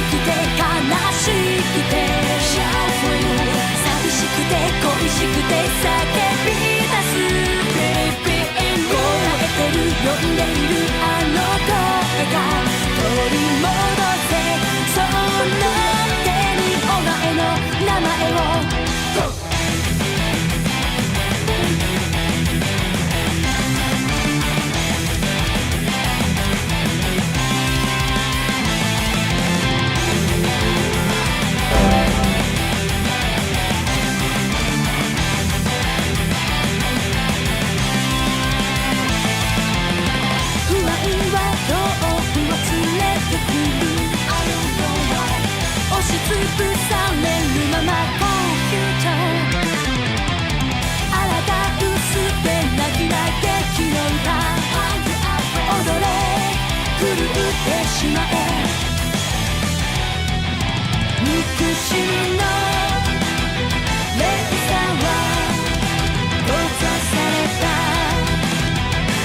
くて悲しくて寂しくて恋しくて叫び出す凍えてる呼んでいるあの声が取り戻せその手にお前の名前を押しつぶされるままコンピューター抗うすべなきな激の歌踊れ狂ってしまえ憎しみの連鎖は閉ざされた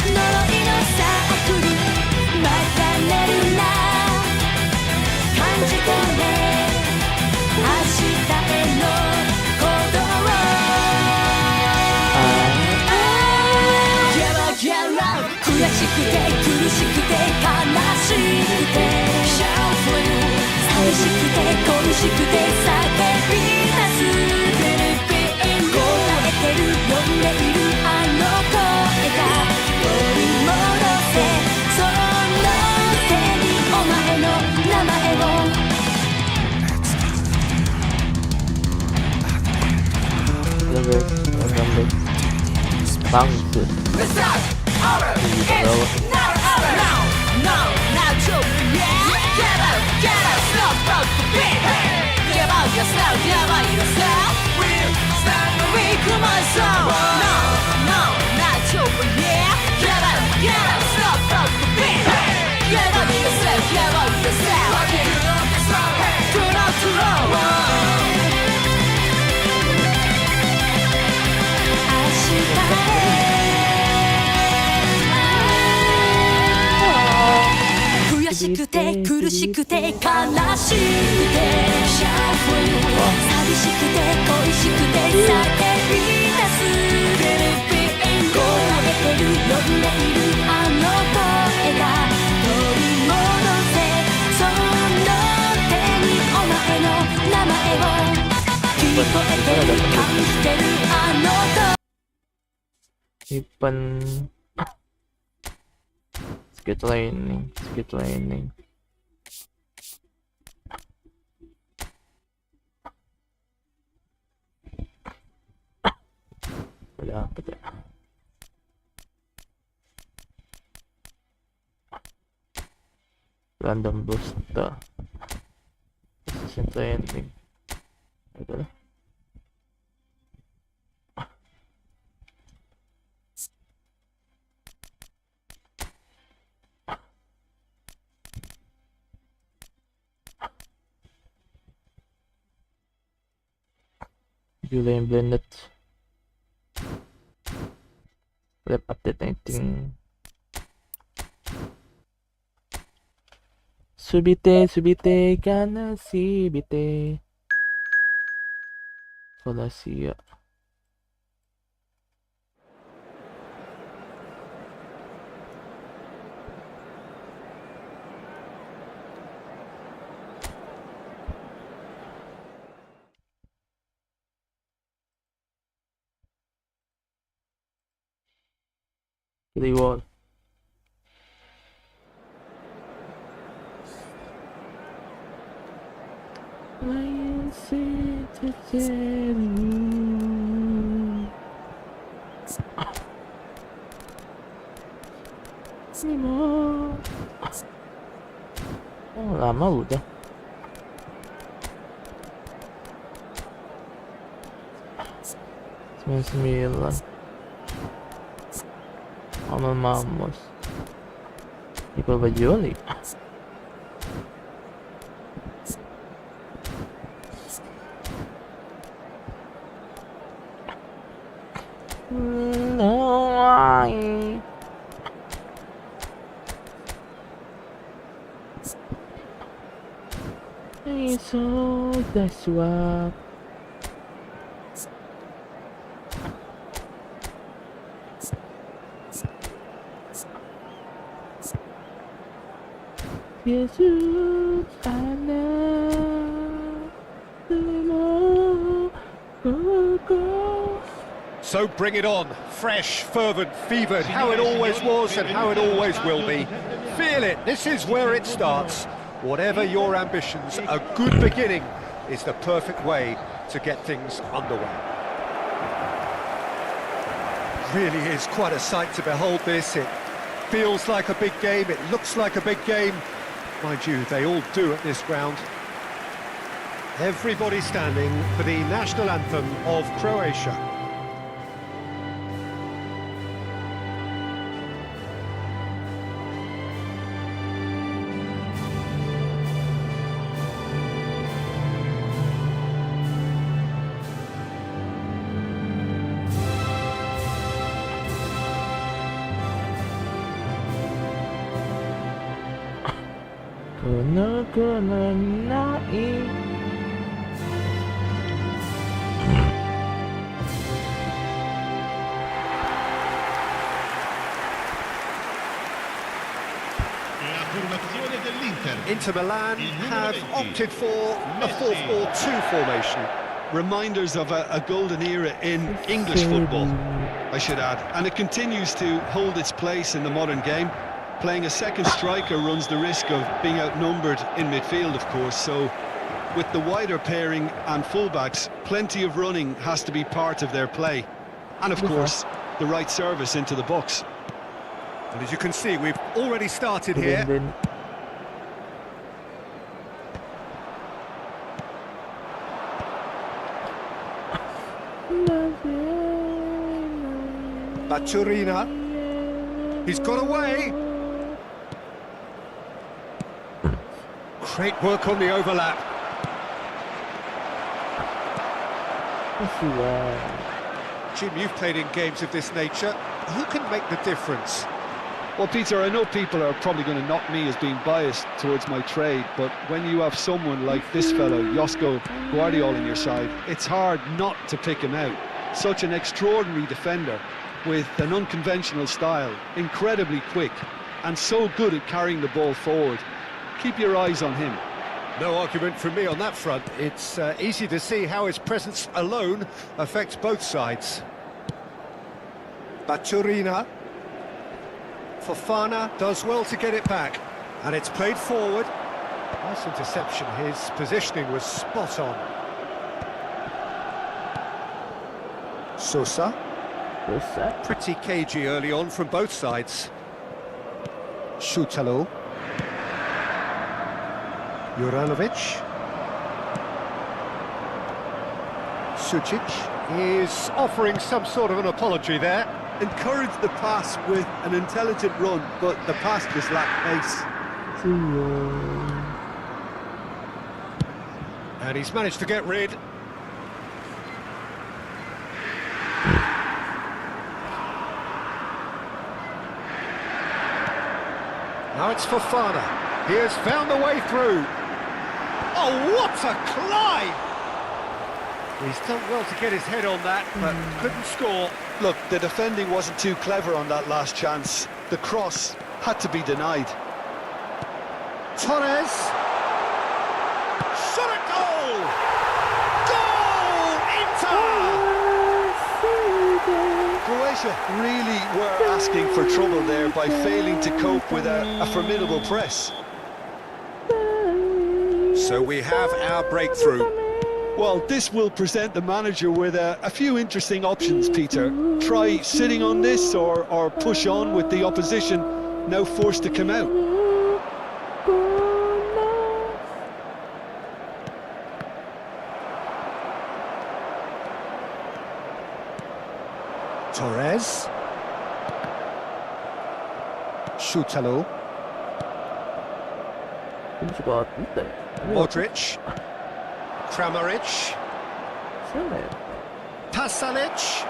呪いのサークルまた寝るな感じ取れ明日への鼓動悔しくて苦しくて悲しくて寂しくて恋しくて叫び出す凍えてる呼んでいるあの声が取り戻せその手にお前の名前をMembantu.悔しくて苦しくて悲しくて寂しくて恋しくて叫び出す凍えてる呼んでいるあの声が取り戻せその手にお前の名前を聞こえてる感じてるあの声Ipan skit lining wala apa ya random booster training ito lah Julian Bennett Web update 19すびて悲しびて悲しいやreward I see the oh, lama udah 99 amal mamos di Juli そうですわ。예수 하나 모 고고. So bring it on, fresh, fervent, fevered, how it always was and how it always will be. Feel it, this is where it starts. Whatever your ambitions, a good beginning is the perfect way to get things underway. Really is quite a sight to behold this. It feels like a big game, it looks like a big game. Mind you, they all do at this ground. Everybody standing for the national anthem of Croatia. 그는 나이. Inter Milan have opted for a 4-4-2 formation. Reminders of a golden era in English football, I should add, and it continues to hold its place in the modern game. Playing a second striker runs the risk of being outnumbered in midfield, of course, so with the wider pairing and fullbacks, plenty of running has to be part of their play. And of course, the right service into the box. And as you can see, we've already started here. Baturina, he's got away. Great work on the overlap. Jim, you've played in games of this nature. Who can make the difference? Well, Peter, I know people are probably going to knock me as being biased towards my trade, but when you have someone like this fellow, Josko Guardiola, on your side, it's hard not to pick him out. Such an extraordinary defender with an unconventional style, incredibly quick, and so good at carrying the ball forward. Keep your eyes on him. No argument from me on that front. It's easy to see how his presence alone affects both sides. Baturina. Fofana does well to get it back. And it's played forward. Nice interception. His positioning was spot on. Sosa. Pretty cagey early on from both sides. Šutalo. Juranovic. Sucic is offering some sort of an apology there. Encouraged the pass with an intelligent run, but the pass just lacked pace. And he's managed to get rid. Now it's Fofana. He has found the way through. Oh, what a climb! He's done well to get his head on that, but couldn't score. Look, the defending wasn't too clever on that last chance. The cross had to be denied. Torres. Shot at goal! Goal! Inter! Croatia really were asking for trouble there by failing to cope with a formidable press. So we have our breakthrough. Well, this will present the manager with a few interesting options, Peter. Try sitting on this or push on with the opposition now forced to come out. Torres. Šutalo. Modric. Kramaric. Pasalic.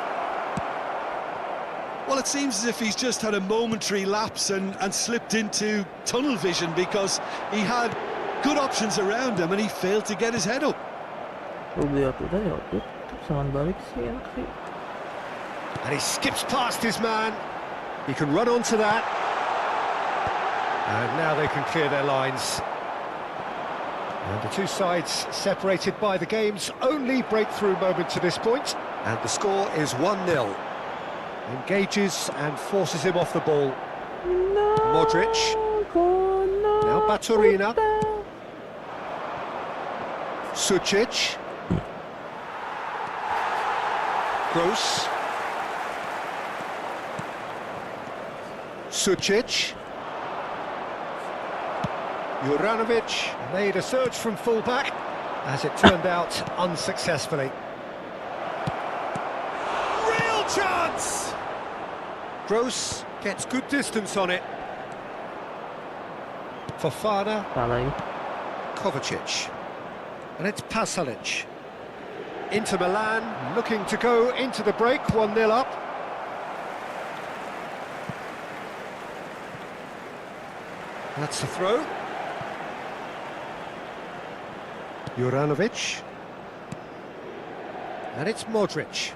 Well, it seems as if he's just had a momentary lapse and slipped into tunnel vision, because he had Good options around him, and he failed to get his head up. Dia tuh serangan balik sih enak sih. And he skips past his man. He can run onto that. And now they can clear their lines. And the two sides separated by the game's only breakthrough moment to this point. And the score is 1-0. Engages and forces him off the ball. Modric. Now Baturina. Sucic. Gross. Sucic. Juranovic made a surge from fullback, as it turned out unsuccessfully. Real chance! Gross gets good distance on it. Fofana. Salah. Kovacic. And it's Pasalic. Inter Milan looking to go into the break, 1-0 up. That's the throw. Juranovic. And it's Modric.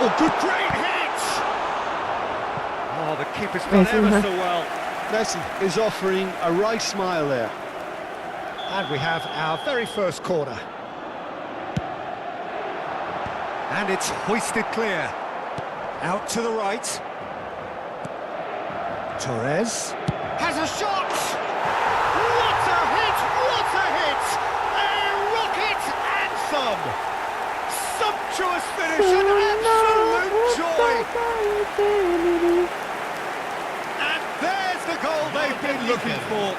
Oh, good, great hit! Oh, the keeper's done ever so well. Messi is offering a right smile there. And we have our very first corner. And it's hoisted clear. Out to the right. Torres has a shot! What a hit! What a hit! A rocket anthem! Sumptuous finish, an absolute joy! And there's the goal they've been looking for.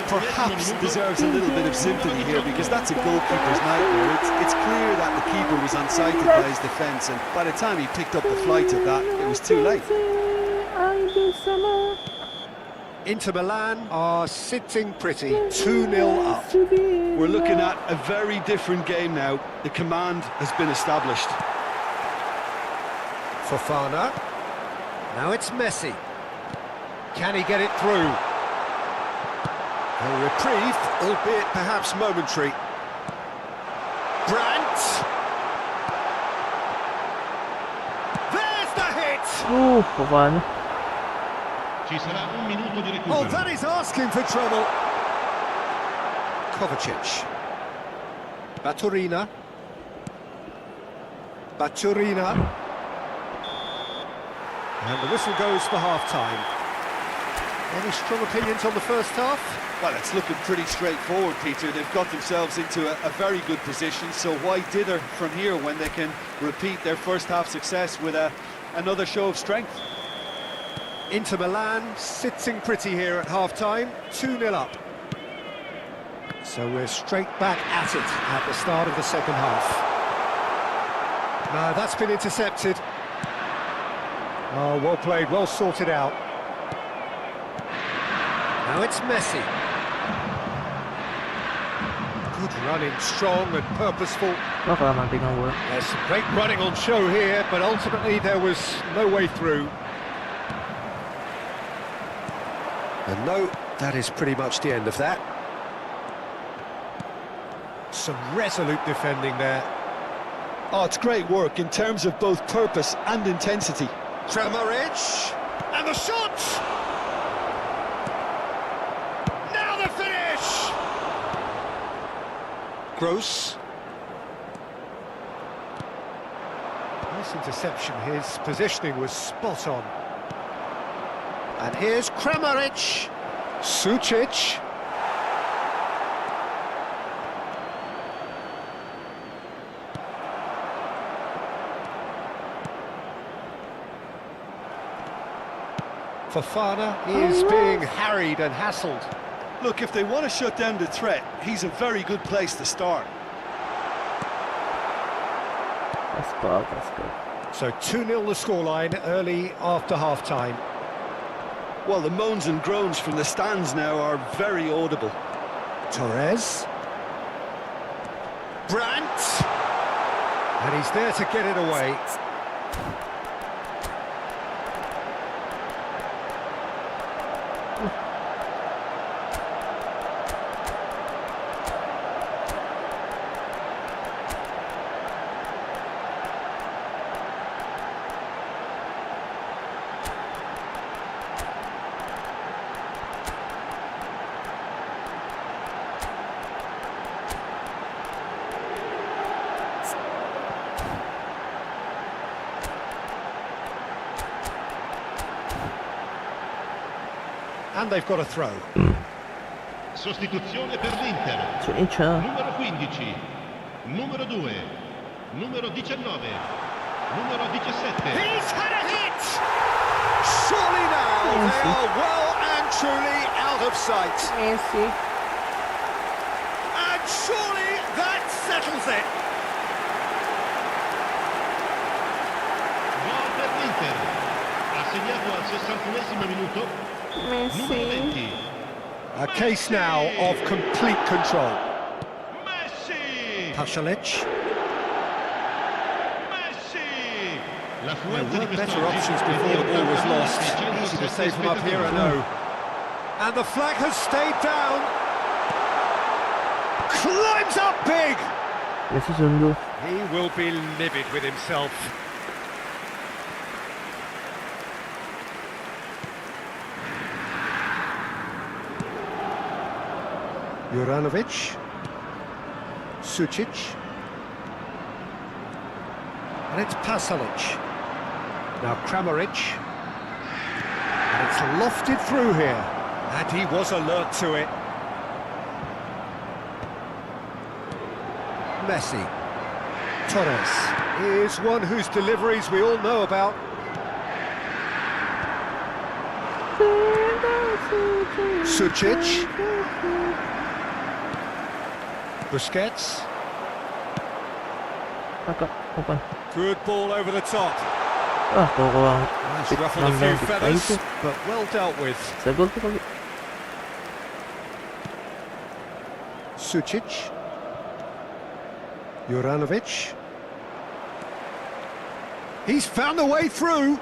Perhaps deserves a little bit of sympathy here, because that's a goalkeeper's nightmare. It's clear that the keeper was unsighted by his defence, and by the time he picked up the flight of that, it was too late. Inter Milan are sitting pretty, 2-0 up. We're looking at a very different game now. The command has been established. Fofana. Now it's Messi. Can he get it through? A reprieve, albeit perhaps momentary. Brandt. There's the hit! Fofana. Oh, that is asking for trouble. Kovacic. Baturina. And the whistle goes for half-time. Any strong opinions on the first half? Well, it's looking pretty straightforward, Peter. They've got themselves into a very good position, so why dither from here when they can repeat their first half success with another show of strength? Inter Milan sitting pretty here at half-time, 2-0 up. So we're straight back at it at the start of the second half. No, that's been intercepted. Oh, well played, well sorted out. Now it's Messi. Good running, strong and purposeful. There's some great running on show here, but ultimately there was no way through. And no, that is pretty much the end of that. Some resolute defending there. Oh, it's great work in terms of both purpose and intensity. Kramaric, and the shot! Now the finish! Gross. Nice interception, his positioning was spot on. And here's Kramaric, Sucic. Fofana is being harried and hassled. Look, if they want to shut down the threat, he's a very good place to start. That's good, that's good. So 2-0 the scoreline early after half-time. Well, the moans and groans from the stands now are very audible. Torres. Brandt. And he's there to get it away. And they've got a throw. Sostituzione per l'Inter. Numero 15, numero 2, numero 19, numero 17. He's had a hit! Surely now they are well and truly out of sight. Messi. And surely that settles it. Gol per l'Inter. Ha segnato al 61esimo minuto. Numero 20. A case now of complete control. Messi! Pasalic. Messi! La There fluenza di were quest'oggi better options before the ball was lost. Easy to say from up here, I know. And the flag has stayed down. Climbs up big. Messi sungguh. He will be livid with himself. Juranovic. Sucic. And it's Pasalic. Now Kramaric. And it's lofted through here. And he was alert to it. Messi. Torres is one whose deliveries we all know about. Sucic. Busquets. Kakak, open. Good ball over the top. Ah, kalau Nice ruffled a few feathers, but well dealt with. saya gol tuh kali. Sucic. Juranovic. He's found a way through.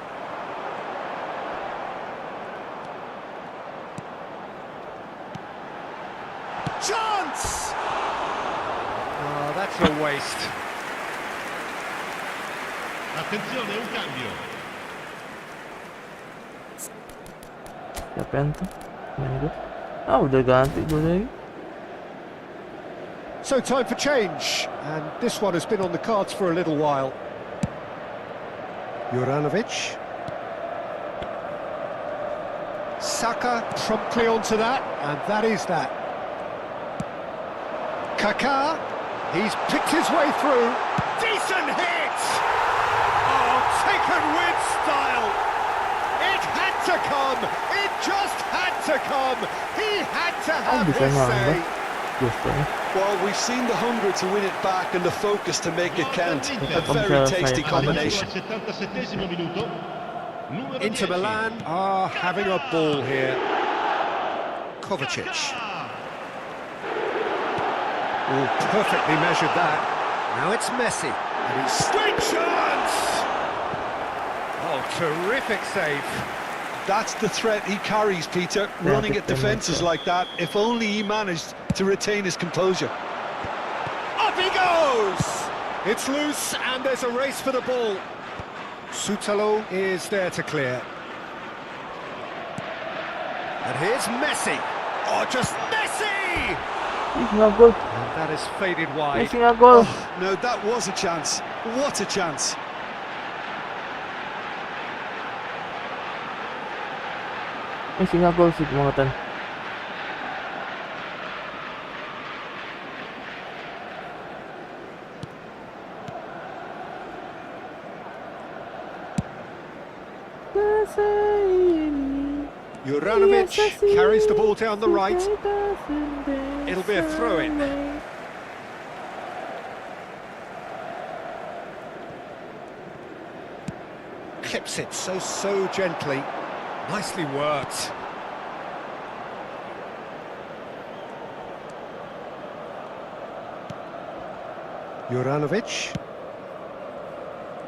Chance! Oh, that's a waste. Attenzione, un cambio. Siapa yang tuh? Main gua. Ah, udah ganti gua lagi. So time for change, and this one has been on the cards for a little while. Juranovic. Saka promptly onto that, and that is that. Kaká, he's picked his way through. Decent hit! Oh, taken with style. It had to come. It just had to come. He had to have bisa his say. ngambek. Justru. Well, we've seen the hunger to win it back and the focus to make it count. A very tasty combination. Al 77esimo minuto. Numero Inter 10. Milan are having a ball here. Kovacic. Oh, perfectly measured that. Now it's Messi. And he's straight chance! Oh, terrific save. That's the threat he carries, Peter, running at defences like that. If only he managed to retain his composure. Up he goes! It's loose and there's a race for the ball. Sutalo is there to clear. And here's Messi. Oh, just Messi! Ih, nggak gol. And that has faded wide. Messi nggak gol. No, that was a chance. What a chance. Messi nggak gol sih kebangetan. Juranovic carries the ball down the right. It'll be a throw-in. Clips it so gently. Nicely worked. Juranovic.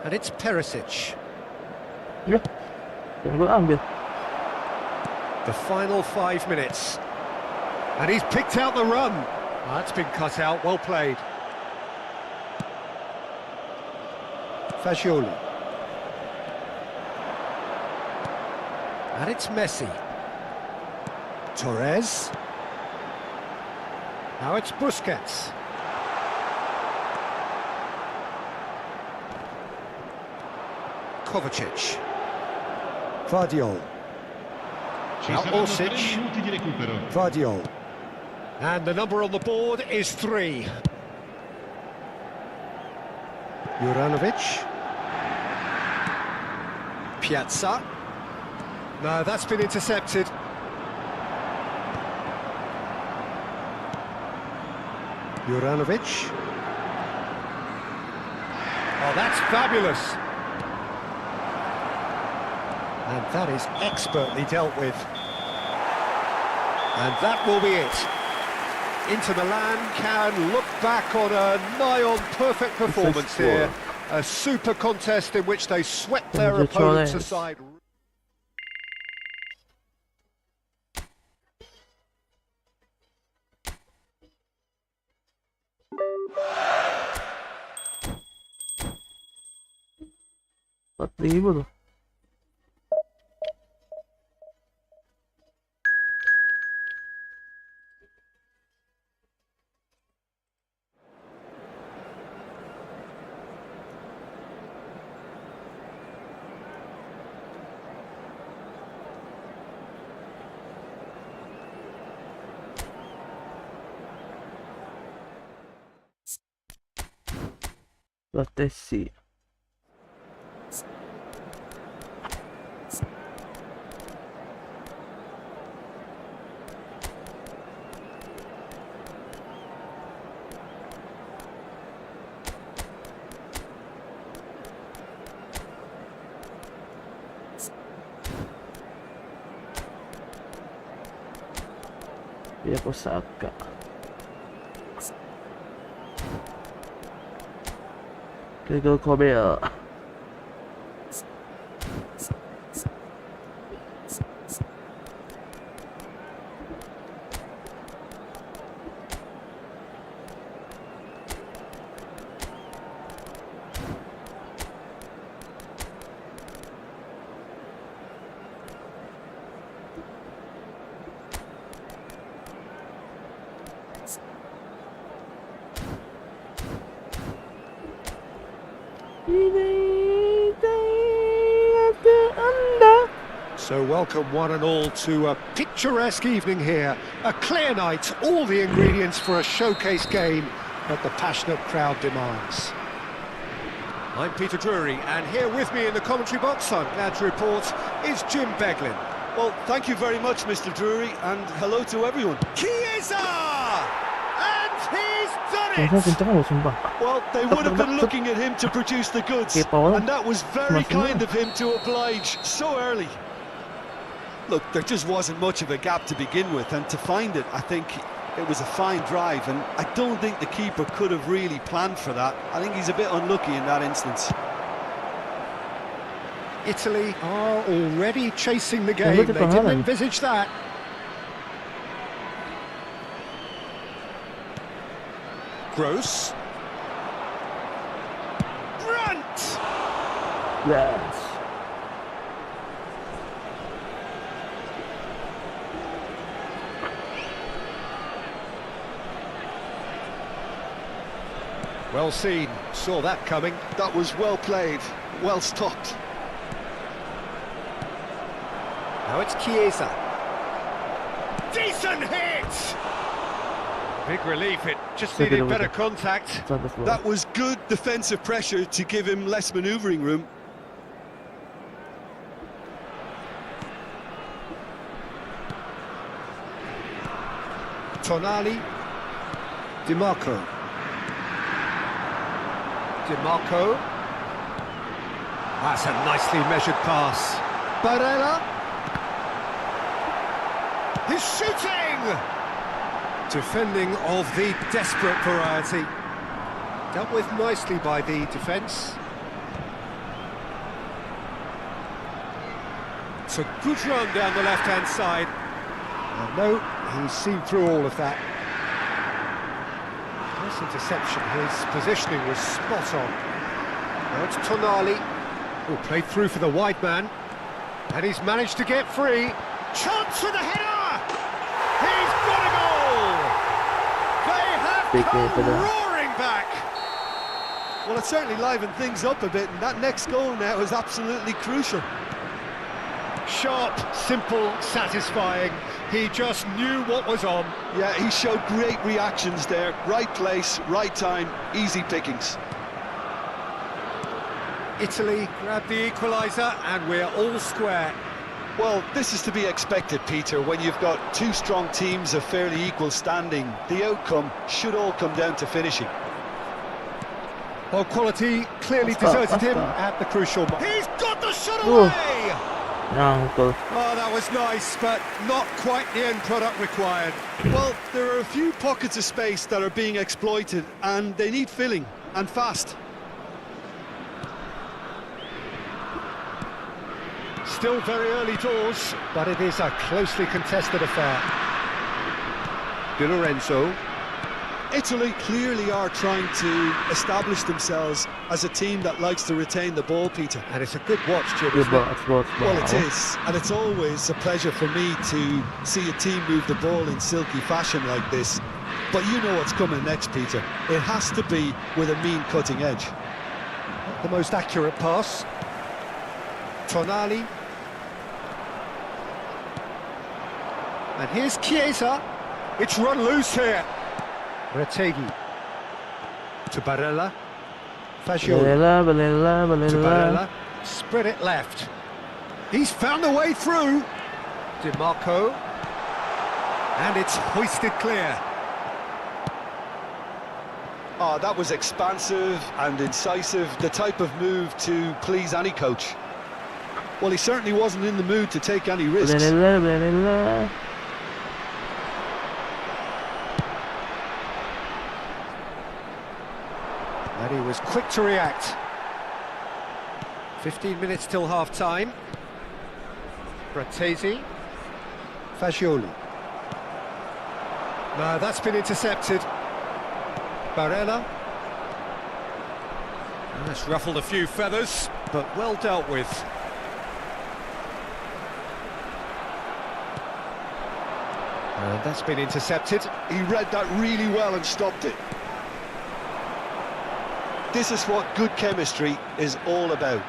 And it's Perisic. Ya, yang gol ambil. The final 5 minutes. And he's picked out the run. That's been cut out, well played. Fagioli. And it's Messi. Torres. Now it's Busquets. Kovacic. Vardiol. Ci Now saranno 3 Orsic. minuti di recupero. Vardiol. And the number on the board is 3. Juranovic. Piazza. No, that's been intercepted. Juranovic. Oh, that's fabulous. And that is expertly dealt with. And that will be it. Inter Milan can look back on a nigh-on perfect performance here. A super contest in which they swept their opponents aside. tuh. Let's see. Via Osaka. 그리고 거베어. So welcome one and all to a picturesque evening here. A clear night, all the ingredients for a showcase game that the passionate crowd demands. I'm Peter Drury, and here with me in the commentary box, I'm glad to report, is Jim Beglin. Well, thank you very much, Mr. Drury, and hello to everyone. Chiesa! And he's done 영상 it! 진짜 좋습니다. Well, they would have been looking at him to produce the goods, and that was very kind of him to oblige so early. Look, there just wasn't much of a gap to begin with, and to find it, I think it was a fine drive, and I don't think the keeper could have really planned for that. I think he's a bit unlucky in that instance. Italy are already chasing the game. They didn't envisage that. Gross. Brunt! Yes. Well seen, saw that coming. That was well played, well stopped. Now it's Chiesa. Decent hit! Big relief, it just needed better contact. That was good defensive pressure to give him less manoeuvring room. Tonali. DiMarco. DiMarco. That's a nicely measured pass. Barella. He's shooting! Defending of the desperate variety. Dealt with nicely by the defence. It's a good run down the left-hand side. And no, he's seen through all of that. Nice interception, his positioning was spot on. Now it's Tonali, who played through for the wide man. And he's managed to get free. Chance for the header! He's got a goal! They have come roaring back! Well, it certainly livened things up a bit, and that next goal now is absolutely crucial. Sharp, simple, satisfying. He just knew what was on. Yeah, he showed great reactions there. Right place, right time, easy pickings. Italy grabbed the equaliser and we're all square. Well, this is to be expected, Peter, when you've got two strong teams of fairly equal standing. The outcome should all come down to finishing. Well, quality clearly deserted him at the crucial moment. He's got the shot Ooh. away! Nyangkul. Oh, that was nice, but not quite the end product required. Well, there are a few pockets of space that are being exploited, and they need filling, and fast. Still very early doors, but it is a closely contested affair. Di Lorenzo. Italy clearly are trying to establish themselves as a team that likes to retain the ball, Peter. And it's a good watch, Jim, Good isn't it? ball. Well, it is, and it's always a pleasure for me to see a team move the ball in silky fashion like this. But you know what's coming next, Peter. It has to be with a mean cutting edge. The most accurate pass. Tonali. And here's Chiesa. It's run loose here. Retegui. To Barella. Fagioli. To Barella. Spread it left. He's found a way through. Di Marco. And it's hoisted clear. Oh, that was expansive and incisive, the type of move to please any coach. Well, he certainly wasn't in the mood to take any risks. And he was quick to react. 15 minutes till half-time. Bratesi. Fagioli. No, that's been intercepted. Barella. That's ruffled a few feathers, but well dealt with. And that's been intercepted. He read that really well and stopped it. This is what good chemistry is all about.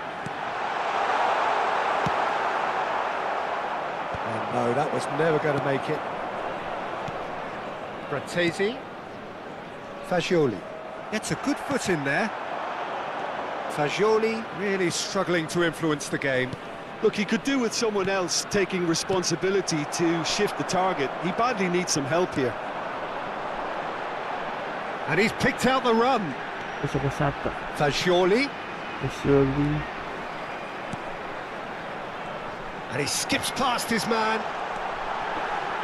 And no, that was never going to make it. Bratesi. Fagioli. Gets a good foot in there. Fagioli really struggling to influence the game. Look, he could do with someone else taking responsibility to shift the target. He badly needs some help here. And he's picked out the run. Fagioli. And he skips past his man.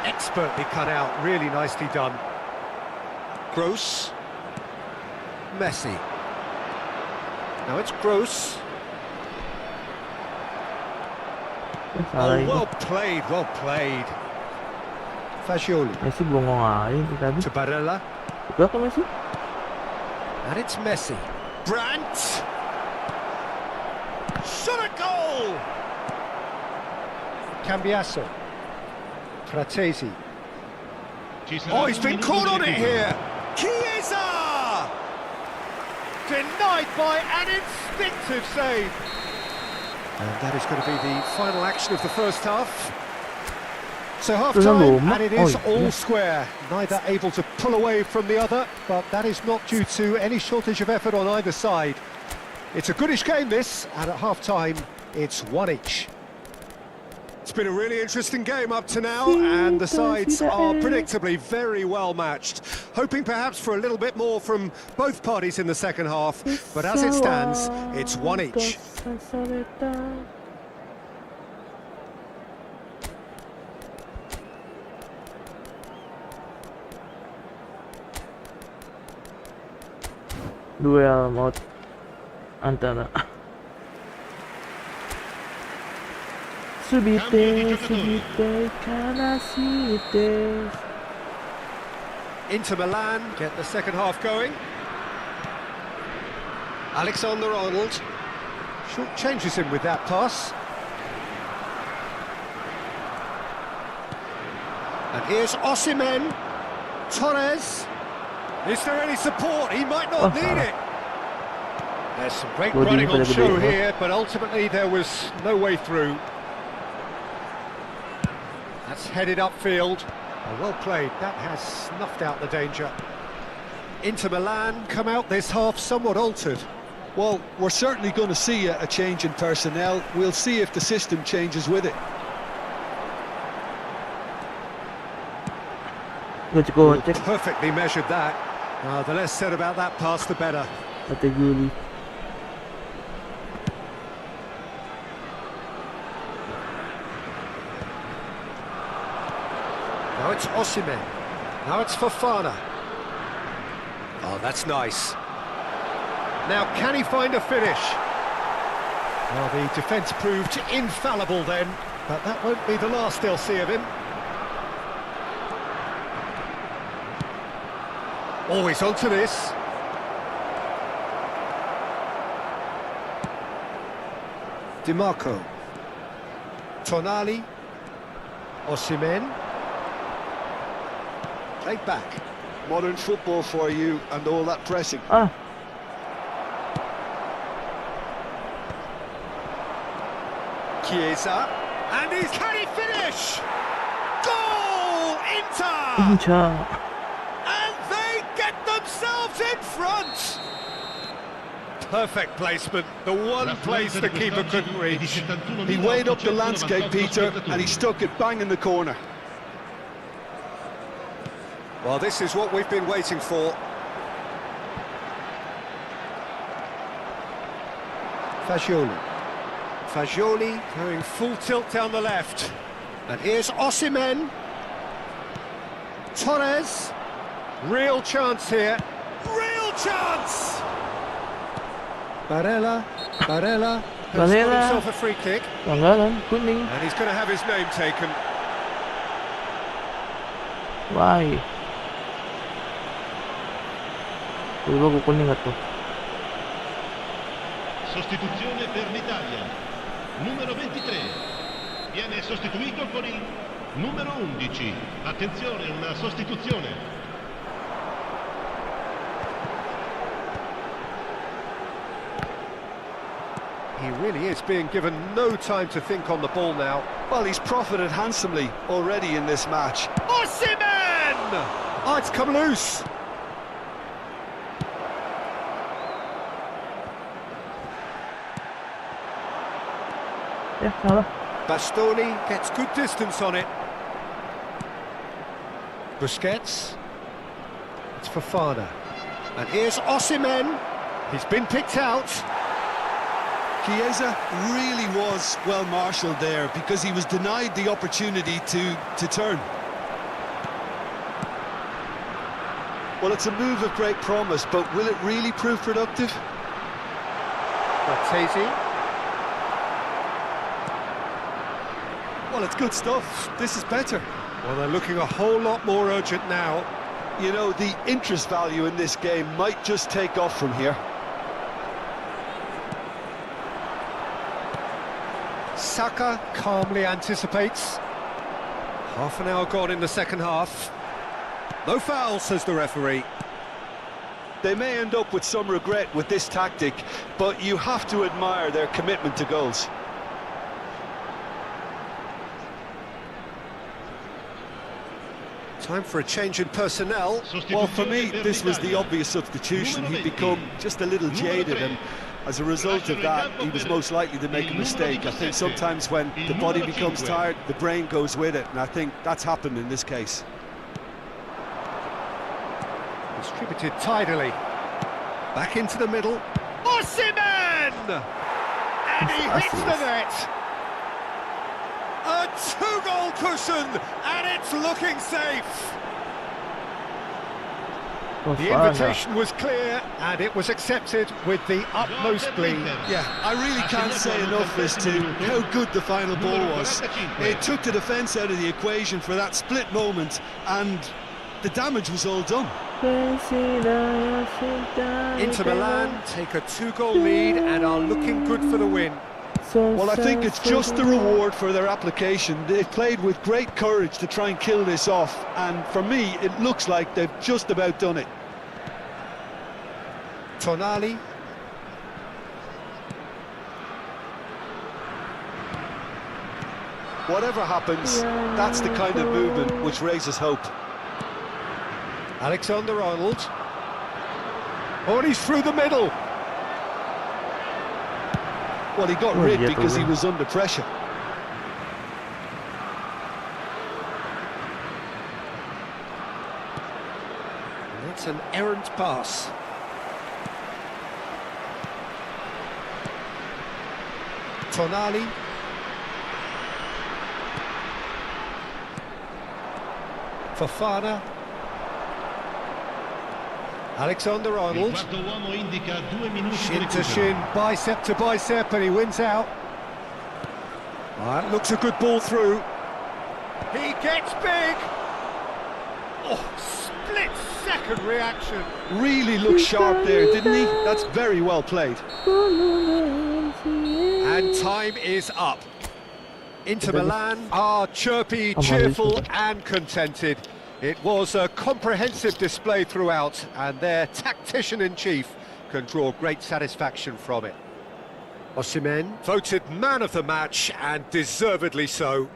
Expertly cut out, really nicely done. Gross. Messi. Now it's Gross. Oh, well played, well played. Fagioli. Messi belum ngomong tadi. To Barella. Udah ke Messi? And it's Messi. Brandt! Shot a goal! Cambiasso. Fratesi. Oh, he's been caught on it here! Chiesa! Denied by an instinctive save. And that is going to be the final action of the first half. So half-time, and it is all square. Neither able to pull away from the other, but that is not due to any shortage of effort on either side. It's a goodish game, this, and at half-time, it's one each. It's been a really interesting game up to now, and the sides are predictably very well matched. Hoping perhaps for a little bit more from both parties in the second half, but as it stands, it's one each. Duel mode antara Subite Kanashite. Inter Milan get the second half going. Alexander-Arnold short changes him with that pass. And here's Osimhen. Torres. Is there any support? He might not need it. There's some great running on show here, but ultimately there was no way through. That's headed upfield. Oh, well played. That has snuffed out the danger. Inter Milan come out this half somewhat altered. Well, we're certainly going to see a change in personnel. We'll see if the system changes with it. 이거 찍고 Perfectly measured that. The less said about that pass, the better. 카테고리. Now it's Osimhen. Now it's Fofana. Oh, that's nice. Now, can he find a finish? Well, the defence proved infallible then, but that won't be the last they'll see of him. Always onto this. Di Marco. Tonali. Osimhen. Played back. Modern football for you and all that pressing. 아, Chiesa. And can he finish? Goal! Inter! 진짜. And they get themselves in front! Perfect placement, the one place the keeper couldn't reach. He weighed up the landscape, Peter, and he stuck it bang in the corner. Well, this is what we've been waiting for. Fagioli going full tilt down the left. And here's Osimhen. Torres. Real chance here. Real chance! Barella has got himself a free kick. Langganan, kuning. And he's going to have his name taken. Why? Luego kuning ito. Sostituzione per l'Italia. Numero 23. Viene sostituito con il numero 11. Attenzione, una sostituzione. He really is being given no time to think on the ball now. Well, he's profited handsomely already in this match. Osimhen! Oh, it's come loose. Yeah, salah. Bastoni gets good distance on it. Busquets. It's Fofana. And here's Osimhen. He's been picked out. Chiesa really was well marshalled there because he was denied the opportunity to turn. Well, it's a move of great promise, but will it really prove productive? Martesi. Well, it's good stuff. This is better. Well, they're looking a whole lot more urgent now. You know, the interest value in this game might just take off from here. Saka calmly anticipates. Half an hour gone in the second half. No foul, says the referee. They may end up with some regret with this tactic, but you have to admire their commitment to goals. Time for a change in personnel. Well, for me, this was the obvious substitution. He'd become just a little jaded, and as a result of that, he was most likely to make a mistake. I think sometimes when the body becomes tired, the brain goes with it, and I think that's happened in this case. Distributed tidily. Back into the middle. Osimhen! And he hits the net. A two-goal cushion, and it's looking safe. The invitation was clear, and it was accepted with the utmost glee. Yeah, I really can't say enough as to how good the final ball was. It took the defence out of the equation for that split moment, and the damage was all done. Inter Milan take a two-goal lead and are looking good for the win. Well, I think it's just the reward for their application. They've played with great courage to try and kill this off, and for me, it looks like they've just about done it. Tonali. whatever happens, that's the kind of movement which raises hope. Alexander-Arnold. Oh, and he's through the middle. Well, he got rid because he was under pressure. And that's an errant pass. Tonali. Fofana. Alexander-Arnold. Il quarto uomo indica 2 minuti di Shin to recupero. shin, bicep to bicep, and he wins out. That looks a good ball through. He gets big. Oh, split-second reaction. Really looked sharp there, didn't he? That's very well played. And time is up. Inter Milan are chirpy, cheerful and contented. It was a comprehensive display throughout, and their tactician-in-chief can draw great satisfaction from it. Osimhen voted man of the match, and deservedly so.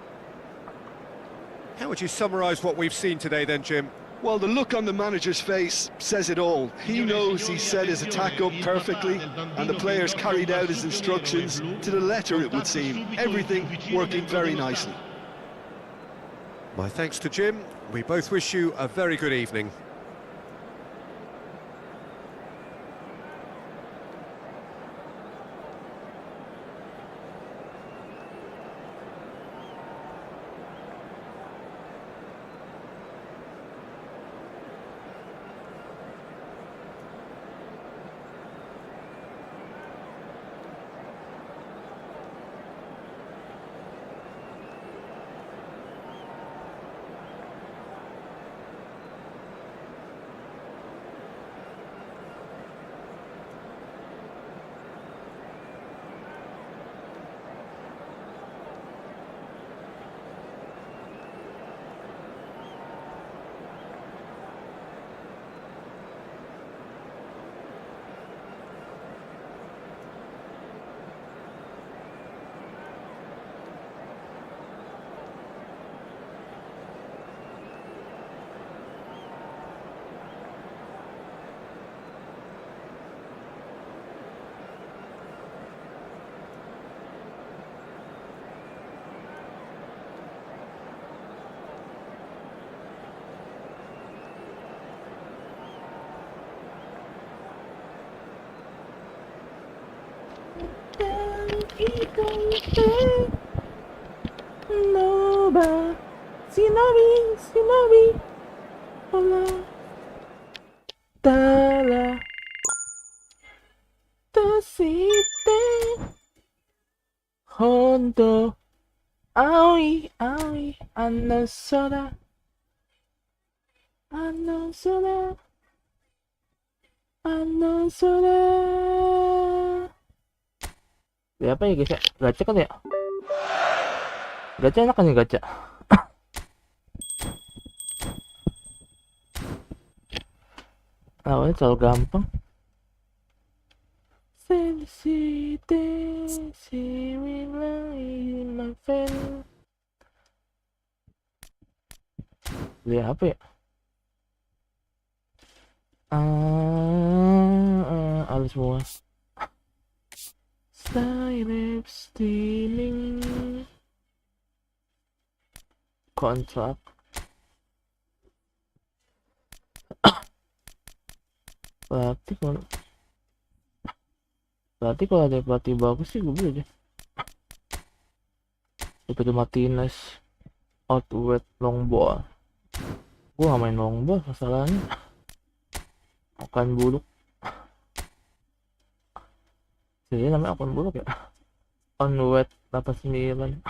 How would you summarise what we've seen today then, Jim? Well, the look on the manager's face says it all. He knows he set his attack up perfectly, and the players carried out his instructions to the letter, it would seem. Everything working very nicely. My thanks to Jim. We both wish you a very good evening. Sinobi, hola, tala, tasite, hondo, aoi, ano soda, ano soda. Apa ya guys ya? Gacha kan ya? Gacha enak kan ya gacha? Awalnya terlalu gampang. Beli apa ya? Alus semua. Style stealing kontrak. Pelatih kalau ada pelatih bagus sih gue beli aja. Daripada Martinez outward long ball. Gue gak main long ball masalahnya. Akan buluk. Jadi namanya akun buluk ya. Onward 89.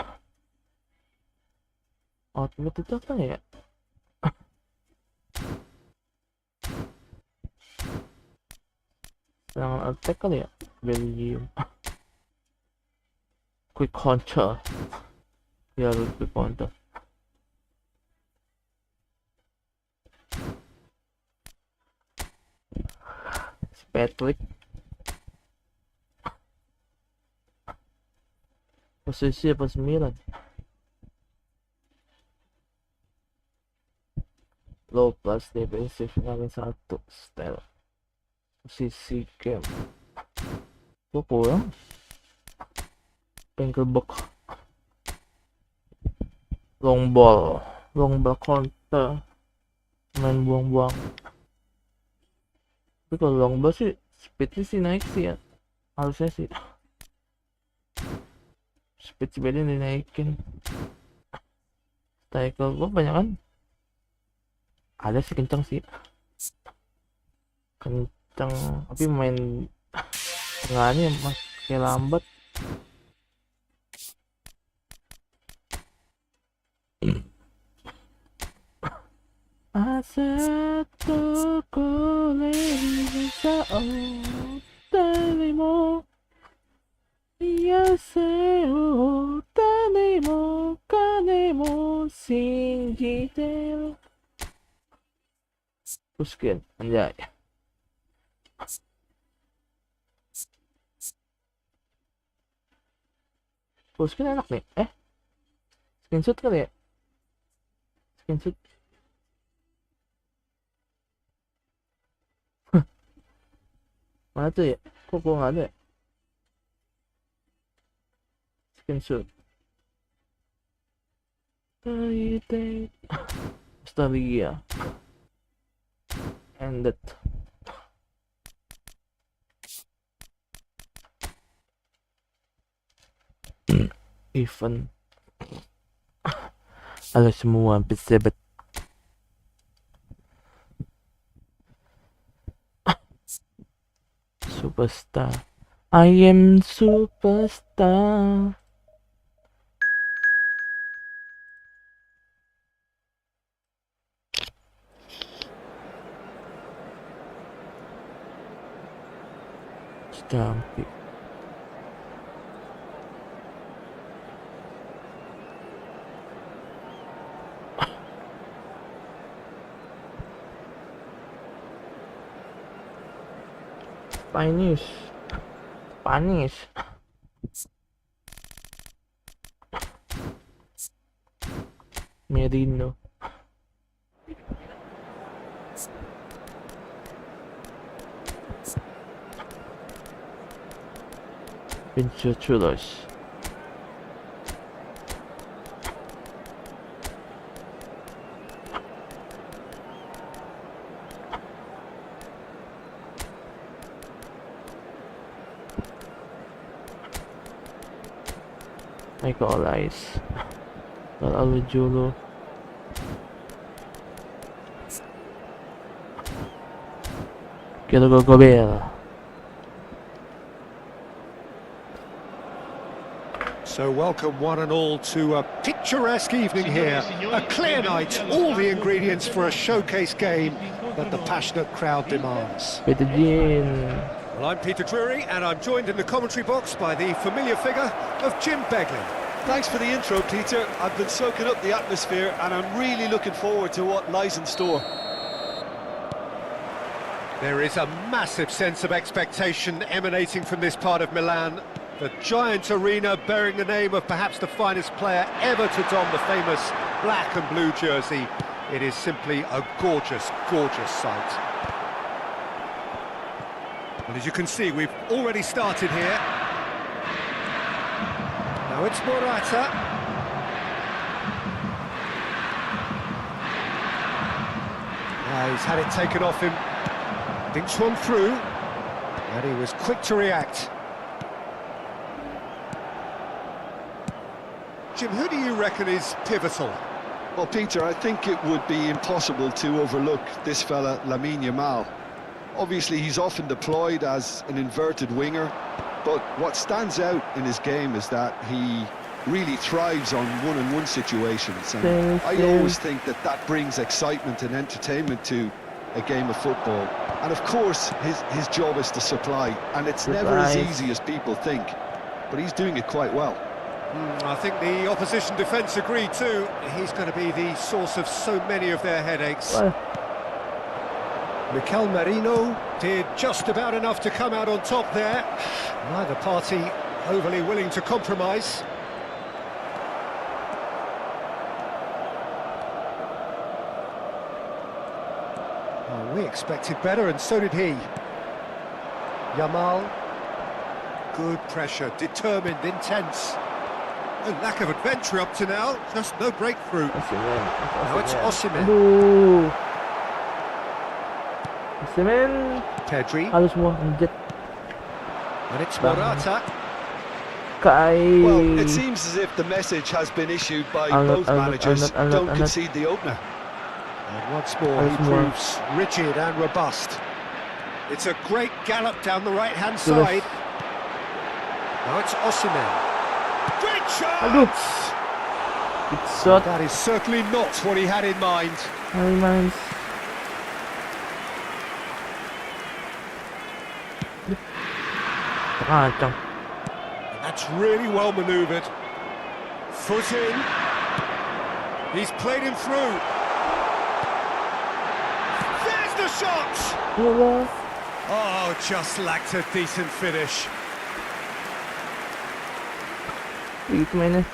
Outward itu apa ya? Serangan attack kali ya? Belgium. Quick counter. Ya harus quick counter. Patrick. Posisi apa 9? low plus defensif ngalahin 1 style posisi game gua kurang pengelbok long ball counter main buang-buang. Tapi kalau long ball sih speednya sih naik sih ya, harusnya sih speednya dinaikin. Tackle gua banyak kan ada sih kenceng tapi main tengahnya masih lambat. Asato koleri sao tanemo yaseo tanemo kanemo shinjite Puskin anjay. Puskin enak nih. Screenshot kali ya? Screenshot. Mana tuh ya? Kok gua nggak ada ya? Screenshot. Nostalgia. Ended. Event. Halo semua pejabat. Superstar. I am superstar. Cantik. Panis. Merino. Pinchulos. Nicolais. Terlalu julu. Kita gobel. So welcome one and all to a picturesque evening here, a clear night, all the ingredients for a showcase game that the passionate crowd demands. Peter Jean. Well, I'm Peter Drury and I'm joined in the commentary box by the familiar figure of Jim Beglin. Thanks for the intro, Peter. I've been soaking up the atmosphere and I'm really looking forward to what lies in store. There is a massive sense of expectation emanating from this part of Milan. The giant arena bearing the name of perhaps the finest player ever to don the famous black and blue jersey. It is simply a gorgeous, gorgeous sight. And as you can see, we've already started here. Now it's Morata. Now he's had it taken off him. Thinks one through. And he was quick to react. Jim, who do you reckon is pivotal? Well, Peter, I think it would be impossible to overlook this fella, Lamine Yamal. Obviously, he's often deployed as an inverted winger, but what stands out in his game is that he really thrives on one-on-one situations. And I always think that that brings excitement and entertainment to a game of football. And of course, his job is to supply, and it's never as easy as people think, but he's doing it quite well. I think the opposition defence agreed too. He's going to be the source of so many of their headaches. Mikel Merino did just about enough to come out on top there. Neither party overly willing to compromise. We expected better, and so did he. Yamal. Good pressure, determined, intense. No lack of adventure up to now, just no breakthrough. Now it's Osimhen. Aduh. Osimhen. Pedri. Halo semua, anjir. And it's Morata. Well, it seems as if the message has been issued by both managers. Don't concede the opener. And once more, he proves rigid and robust. It's a great gallop down the right-hand side. Now it's Osimhen. Great Aduh. shot! Good shot. That is certainly not what he had in mind. Kacang. And that's really well manoeuvred. Foot in. He's played him through. There's the shot! Oh, just lacked a decent finish. Begitu mainnya.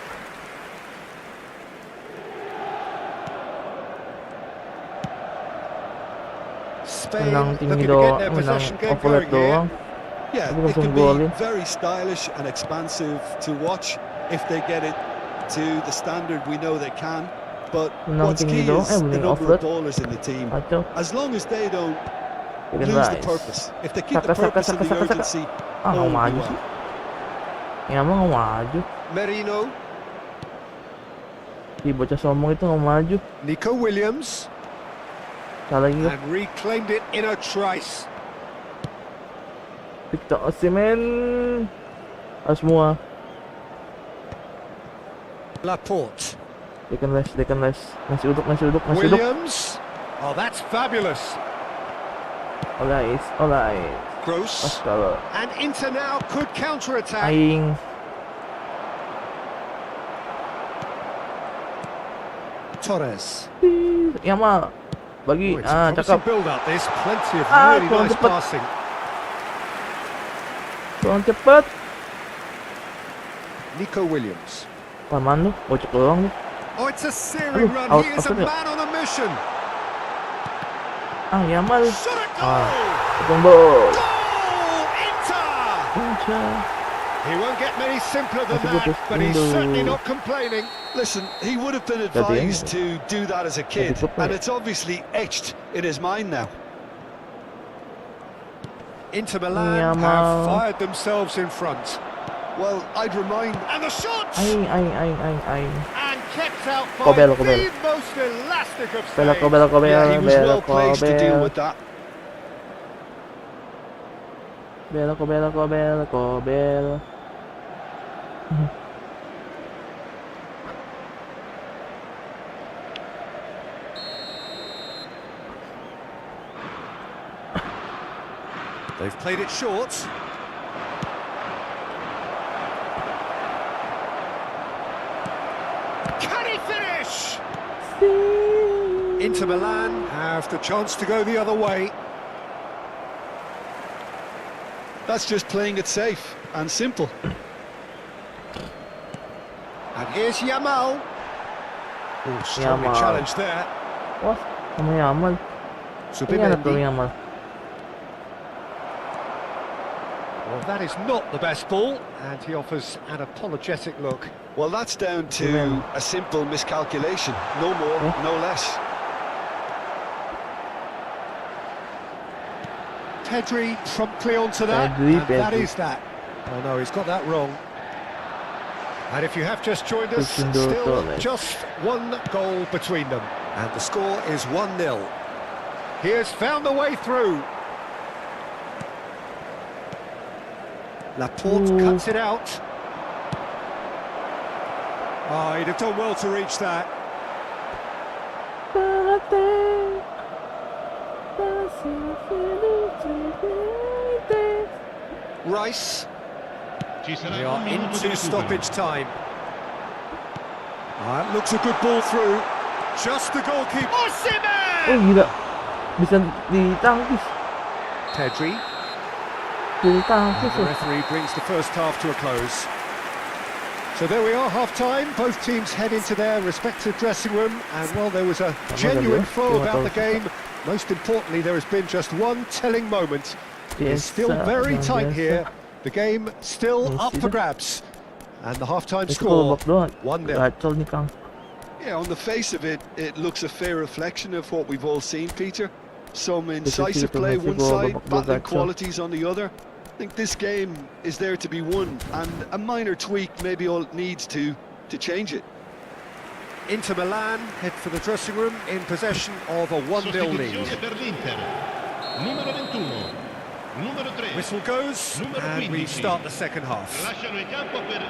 Spain Menang looking tinggi to get doang, their menang possession game overlap going here. doang. Yeah, Tapi it can langsung be golin. very stylish and expansive to watch if they get it to the standard we know they can. But Menang what's tinggi key doang, is the menang number overlap. of ballers in the team. Kacau. As long as they don't Chicken lose the rice. purpose. If they keep the Saka, purpose and the saka. urgency, Ah, all mau will be maju well. sih. Ya mah nggak maju. Merino, Si bocah sombong itu nggak maju. Nico Williams, Salah lagi. and reclaimed it in a trice. Victor Osimhen. Semua. Laporte, Dekan les. Masih uduk. Williams. Oh, that's fabulous. Alright. Gross. Astaga. And Inter now could counter-attack. Aing. Torres. Yamal. Bagi. Oh, it's a promising Cakep. build-up. This plenty of Ah, really kurang nice cepat. passing. Kurang cepet. Nico Williams. Paman lu. Bocok doang lu. Oh, it's a searing Aduh, run. out, He is a out, out. man on a mission. Yamal. Shot a goal! Tombol. Goal! Inter! He won't get many simpler than Masih that, putus. but he's Indo. certainly not complaining. Listen, he would have been Jadi, advised to do that as a kid, cukup and ya. it's obviously etched in his mind now. Inter Milan Yamal. have fired themselves in front. Well, I'd remind... And the shot! Aing. And kept out by Kobel. the most elastic of Bela saves. kobel. Yeah, he was well placed to deal with that. Kobel. They've played it short. Can he finish? Inter Milan have the chance to go the other way. That's just playing it safe and simple. And here's Yamal. Oh, strongly Yamal. challenged there. Wah, sama Yamal. Ini anak tuh Subimendi. Yamal. Well, that is not the best ball, and he offers an apologetic look. Well, that's down to a simple miscalculation. No more, no less. Pedri promptly onto that, Pedri. and that is that. Oh no, he's got that wrong. And if you have just joined us, still just one goal between them. And the score is 1-0. He has found the way through. Laporte cuts it out. Oh, he'd have done well to reach that. Rice. We are into stoppage time. That looks a good ball through. Just the goalkeeper. Osimhen! Oh gila, bisa ditangkis. Pedri. Ditangkis The loh. referee brings the first half to a close. So there we are, half-time. Both teams head into their respective dressing room. And while there was a genuine flow about the game, Most importantly, there has been just one telling moment. It's still Biasa, very abang tight biasa. here. The game still up Messi for dah. grabs. And the half-time Itu kalau score, babak doang 1-0. gacor nih Kang. Yeah, on the face of it, it looks a fair reflection of what we've all seen, Peter. Some incisive itu play Messi one gol side, babak dua battling gacor. qualities on the other. I think this game is there to be won, and a minor tweak maybe all it needs to change it. Inter Milan head for the dressing room in possession of a 1-0 lead. Sostituzione per l'Inter. Numero 21. Numero 3. Whistle goes, Numero and we 15. start the second half. Lasciano il campo per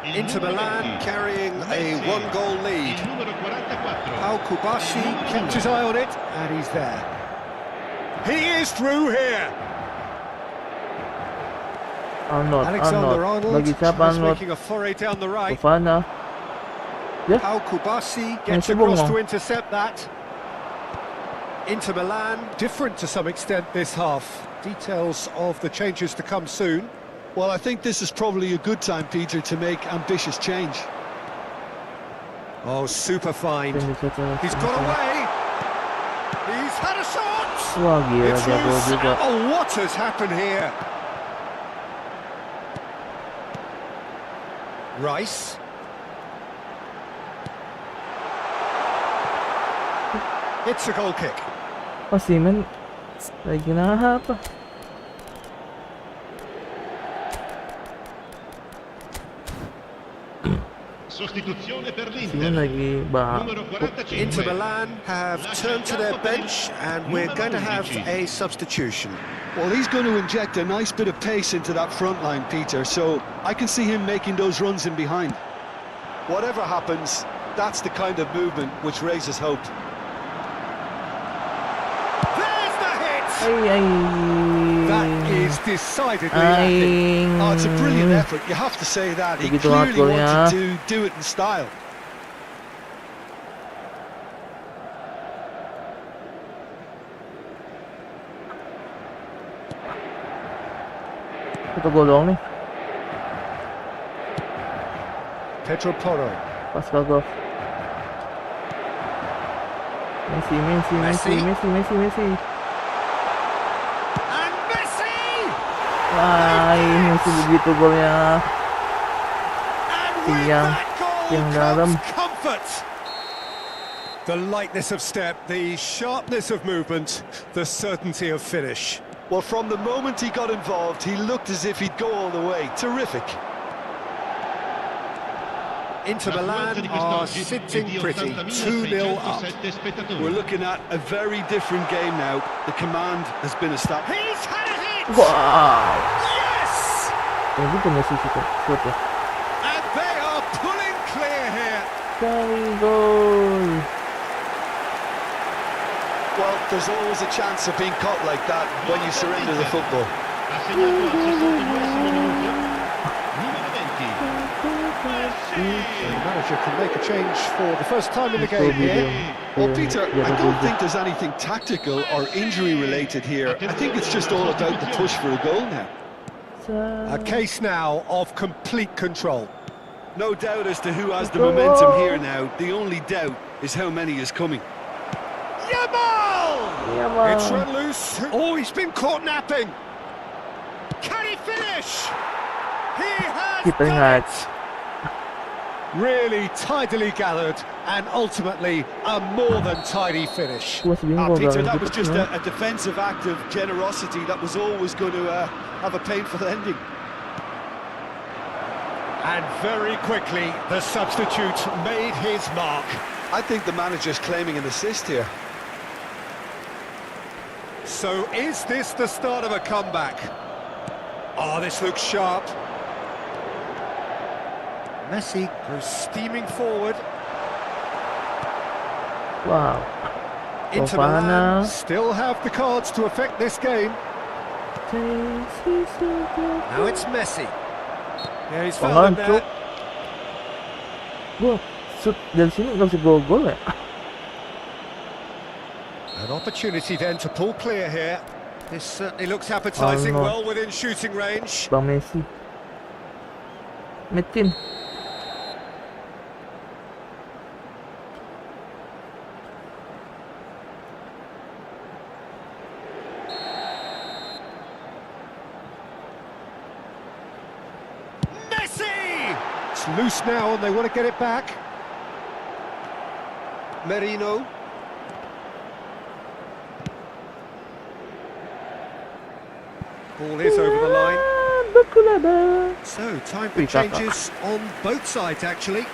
il Inter numero Milan 20. carrying a Messi. one-goal lead. Il numero 44. Al Kubashi kept his eye on it, and he's there. He is through here. Alexander Arnold Bagi siapa tries Arnold? making a foray down the right. Fofana. Ya, Al Kubashi gets Messi across bongong. to intercept that. Inter Milan different to some extent this half. Details of the changes to come soon. Well, I think this is probably a good time, Peter, to make ambitious change. Oh, super fine. He's got away. He's had a shot. Wah gila It's dia gol loose. juga. Oh, what has happened here? Rice. It's a goal kick. Oh Simen lagi apa? Sostituzione per Simen l'Inter. lagi Numero 45. Inter Milan have turned to their bench, and we're going to have a substitution. Well, he's going to inject a nice bit of pace into that front line, Peter, so I can see him making those runs in behind. Whatever happens, that's the kind of movement which raises hope. There's the hit. Ay. That is decidedly lacking. Aing. Oh, it's a brilliant effort, you have to say that. He Begitu banget clearly golnya. wanted to do it in style. Satu gol doang nih. Pedro Porro. Pas gol. Messi. And Messi! Wah, ini masih begitu golnya. And with Yang- that goal yang dalam. comes comfort. The lightness of step, the sharpness of movement, the certainty of finish. Well, from the moment he got involved, he looked as if he'd go all the way. Terrific. Inter Milan are sitting pretty, 2-0 up. We're looking at a very different game now. The command has been established. He's had a hit! Wow. Yes! Ini juga Messi suka shoot ya. And they are pulling clear here. Kali gol. Well, there's always a chance of being caught like that when you surrender the football. Ha segnato al 69esimo minuto. Numero 20. The manager can make a change for the first time in the game here. Well, Peter, I don't think there's anything tactical or injury related here. I think it's just all about the push for a goal now. A case now of complete control. No doubt as to who has the momentum here now. The only doubt is how many is coming. Yamal! Iya bang. It's run loose. Oh, he's been caught napping. Can he finish? He has Kita done ingat. it. Really tidily gathered, and ultimately a more than tidy finish. Gua masih bingung Peter, kalau that was gitu just kan. a defensive act of generosity that was always going to have a painful ending. And very quickly, the substitute made his mark. I think the manager's claiming an assist here. So is this the start of a comeback? Oh, this looks sharp. Messi goes steaming forward. Wow. Inter Fofana. Milan still have the cards to affect this game. Now it's Messi. Yeah, he's found him Membantu. there. Gua shoot dari sini nggak bisa gol ya. An opportunity then to pull clear here. This certainly looks appetising, no. well within shooting range. Bang Messi. Metin. It's loose now and they want to get it back. Merino. Ball is over the line. So, time for changes on both sides, actually.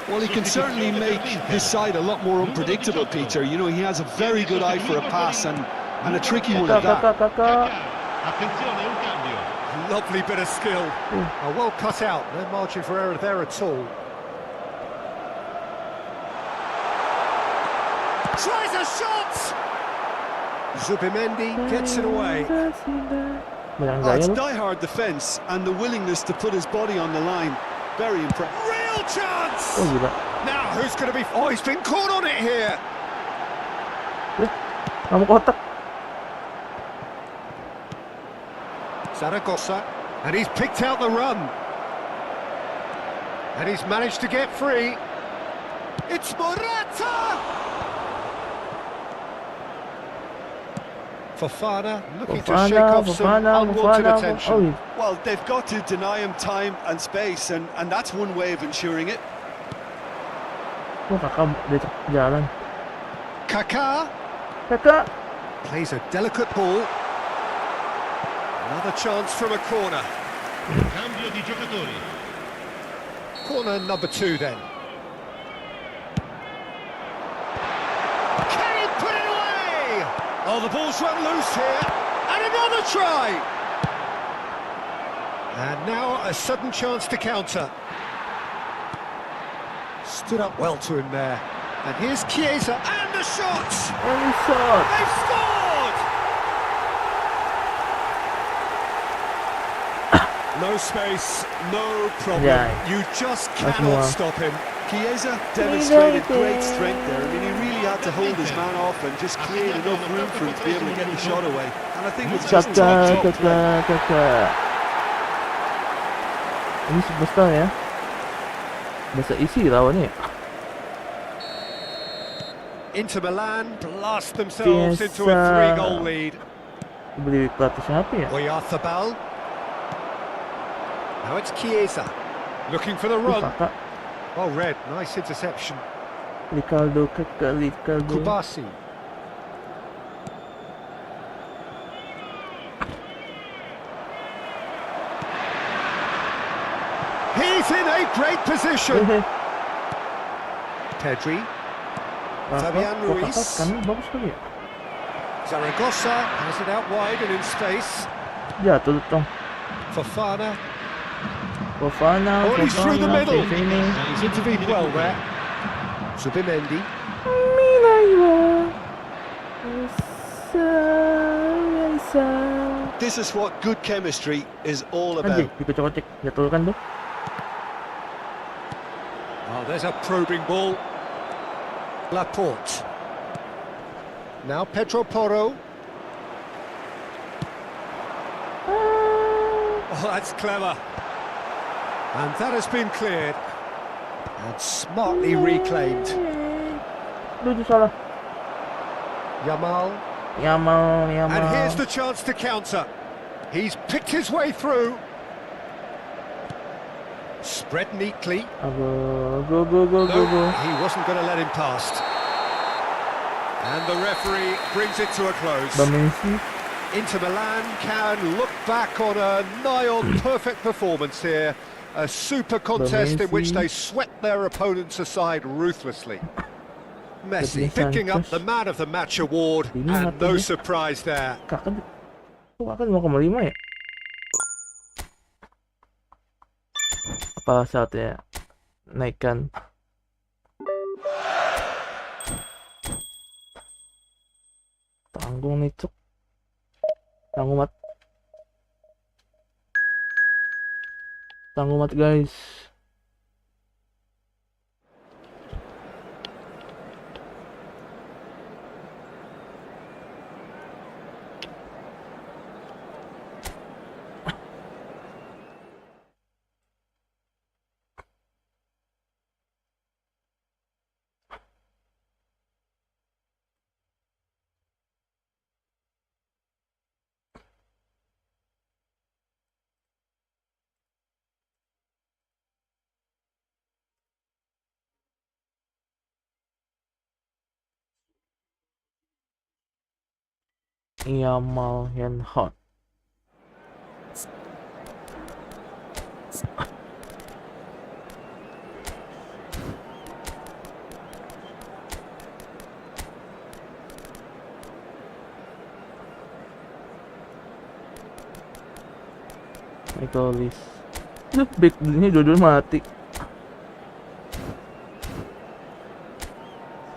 Well, he can certainly make his side a lot more unpredictable, Peter. You know, he has a very good eye for a pass and a tricky one at that. Attenzione, un cambio. Lovely bit of skill. Well cut out, no margin for error there at all. Tries a shot! Zubimendi gets it away. Oh, it's die-hard defence and the willingness to put his body on the line. Very impressive. Real chance! Oh, gila. Now, who's going to be... Oh, he's been caught on it here! Kamu kotak. Zaragoza, and he's picked out the run. And he's managed to get free. It's Morata! Fofana looking to shake off some unwanted attention. Well, they've got to deny him time and space, and that's one way of ensuring it. Kaká plays a delicate ball. Another chance from a corner. Cambio di giocatori. Corner number 2 then. Can he put it away? Oh, the ball's run loose here. And another try. And now a sudden chance to counter. Stood up well to him there. And here's Chiesa and the shot. They've scored. No space, no problem. Yeah. You just cannot stop him. Chiesa demonstrated great strength there. I mean, he really had to hold his man off and just create enough room for him to be able to get the shot away. And I think it's just top play. Ini superstar ya. Bisa isi lawannya. Inter Milan blast themselves into a 3-goal lead. Beli pelatih siapa ya? Oyarzabal. Now it's Chiesa, looking for the run. Oh, red, nice interception. Ricardo. Kubasi. He's in a great position. Pedri. Fabian Ruiz. Bagus kali ya. Zaragoza has it out wide and in space. Jatuh dong. Fofana. Fofana. He's through the middle. Sini. He's intervened well there. Zubimendi. This is what good chemistry is all about. Anjing, dikocok-kocok. Jatuhkan tuh. Oh, there's a probing ball. Laporte. Now Pedro Porro. Oh, that's clever. And that has been cleared. And smartly reclaimed. Duh, salah. Yamal. And here's the chance to counter. He's picked his way through. Spread neatly. Go. He wasn't going to let him past. And the referee brings it to a close. Inter Milan can look back on a nigh-on perfect performance here. A super contest in which they swept their opponents aside ruthlessly. Messi picking up the Man of the Match award, and no surprise there. Kakak 5,5 ya? Apa saatnya naikkan? Tanggung nih cuk. Tanggung mat guys. Amal yang hot. Michaelis. Back ini dua-dua mati.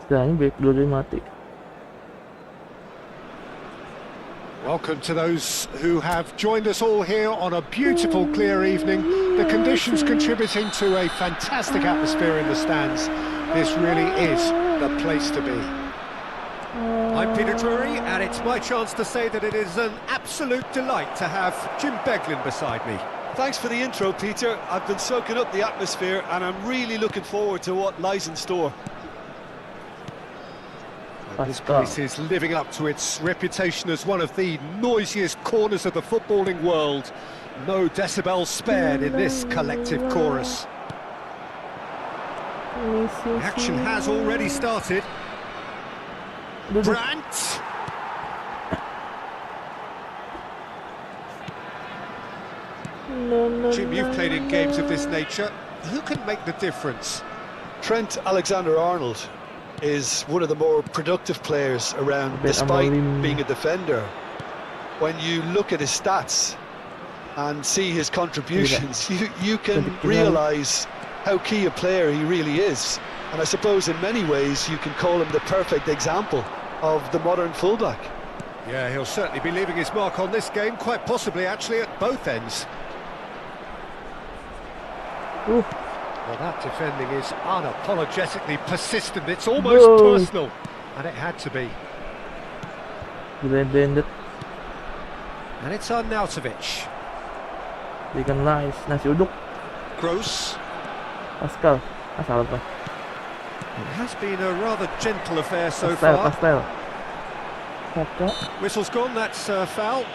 Sekarang back dua-dua mati. Welcome to those who have joined us all here on a beautiful, clear evening. The conditions contributing to a fantastic atmosphere in the stands. This really is the place to be. I'm Peter Drury, and it's my chance to say that it is an absolute delight to have Jim Beglin beside me. Thanks for the intro, Peter. I've been soaking up the atmosphere and I'm really looking forward to what lies in store. And this place is living up to its reputation as one of the noisiest corners of the footballing world. No decibels spared in this collective chorus. Action has already started. Brandt! Jim, you've played in games of this nature. Who can make the difference? Trent Alexander-Arnold is one of the more productive players around, despite being a defender. When you look at his stats and see his contributions, you can realise how key a player he really is. And I suppose in many ways you can call him the perfect example of the modern fullback. Yeah, he'll certainly be leaving his mark on this game, quite possibly actually at both ends. Well, that defending is unapologetically persistent, it's almost personal, and it had to be. Blended. And it's Arnautovic. Berikan nasi uduk. Gross. Pascal. Asal apa? It has been a rather gentle affair so far. Pastel. Kakak. Whistle's gone, that's a foul.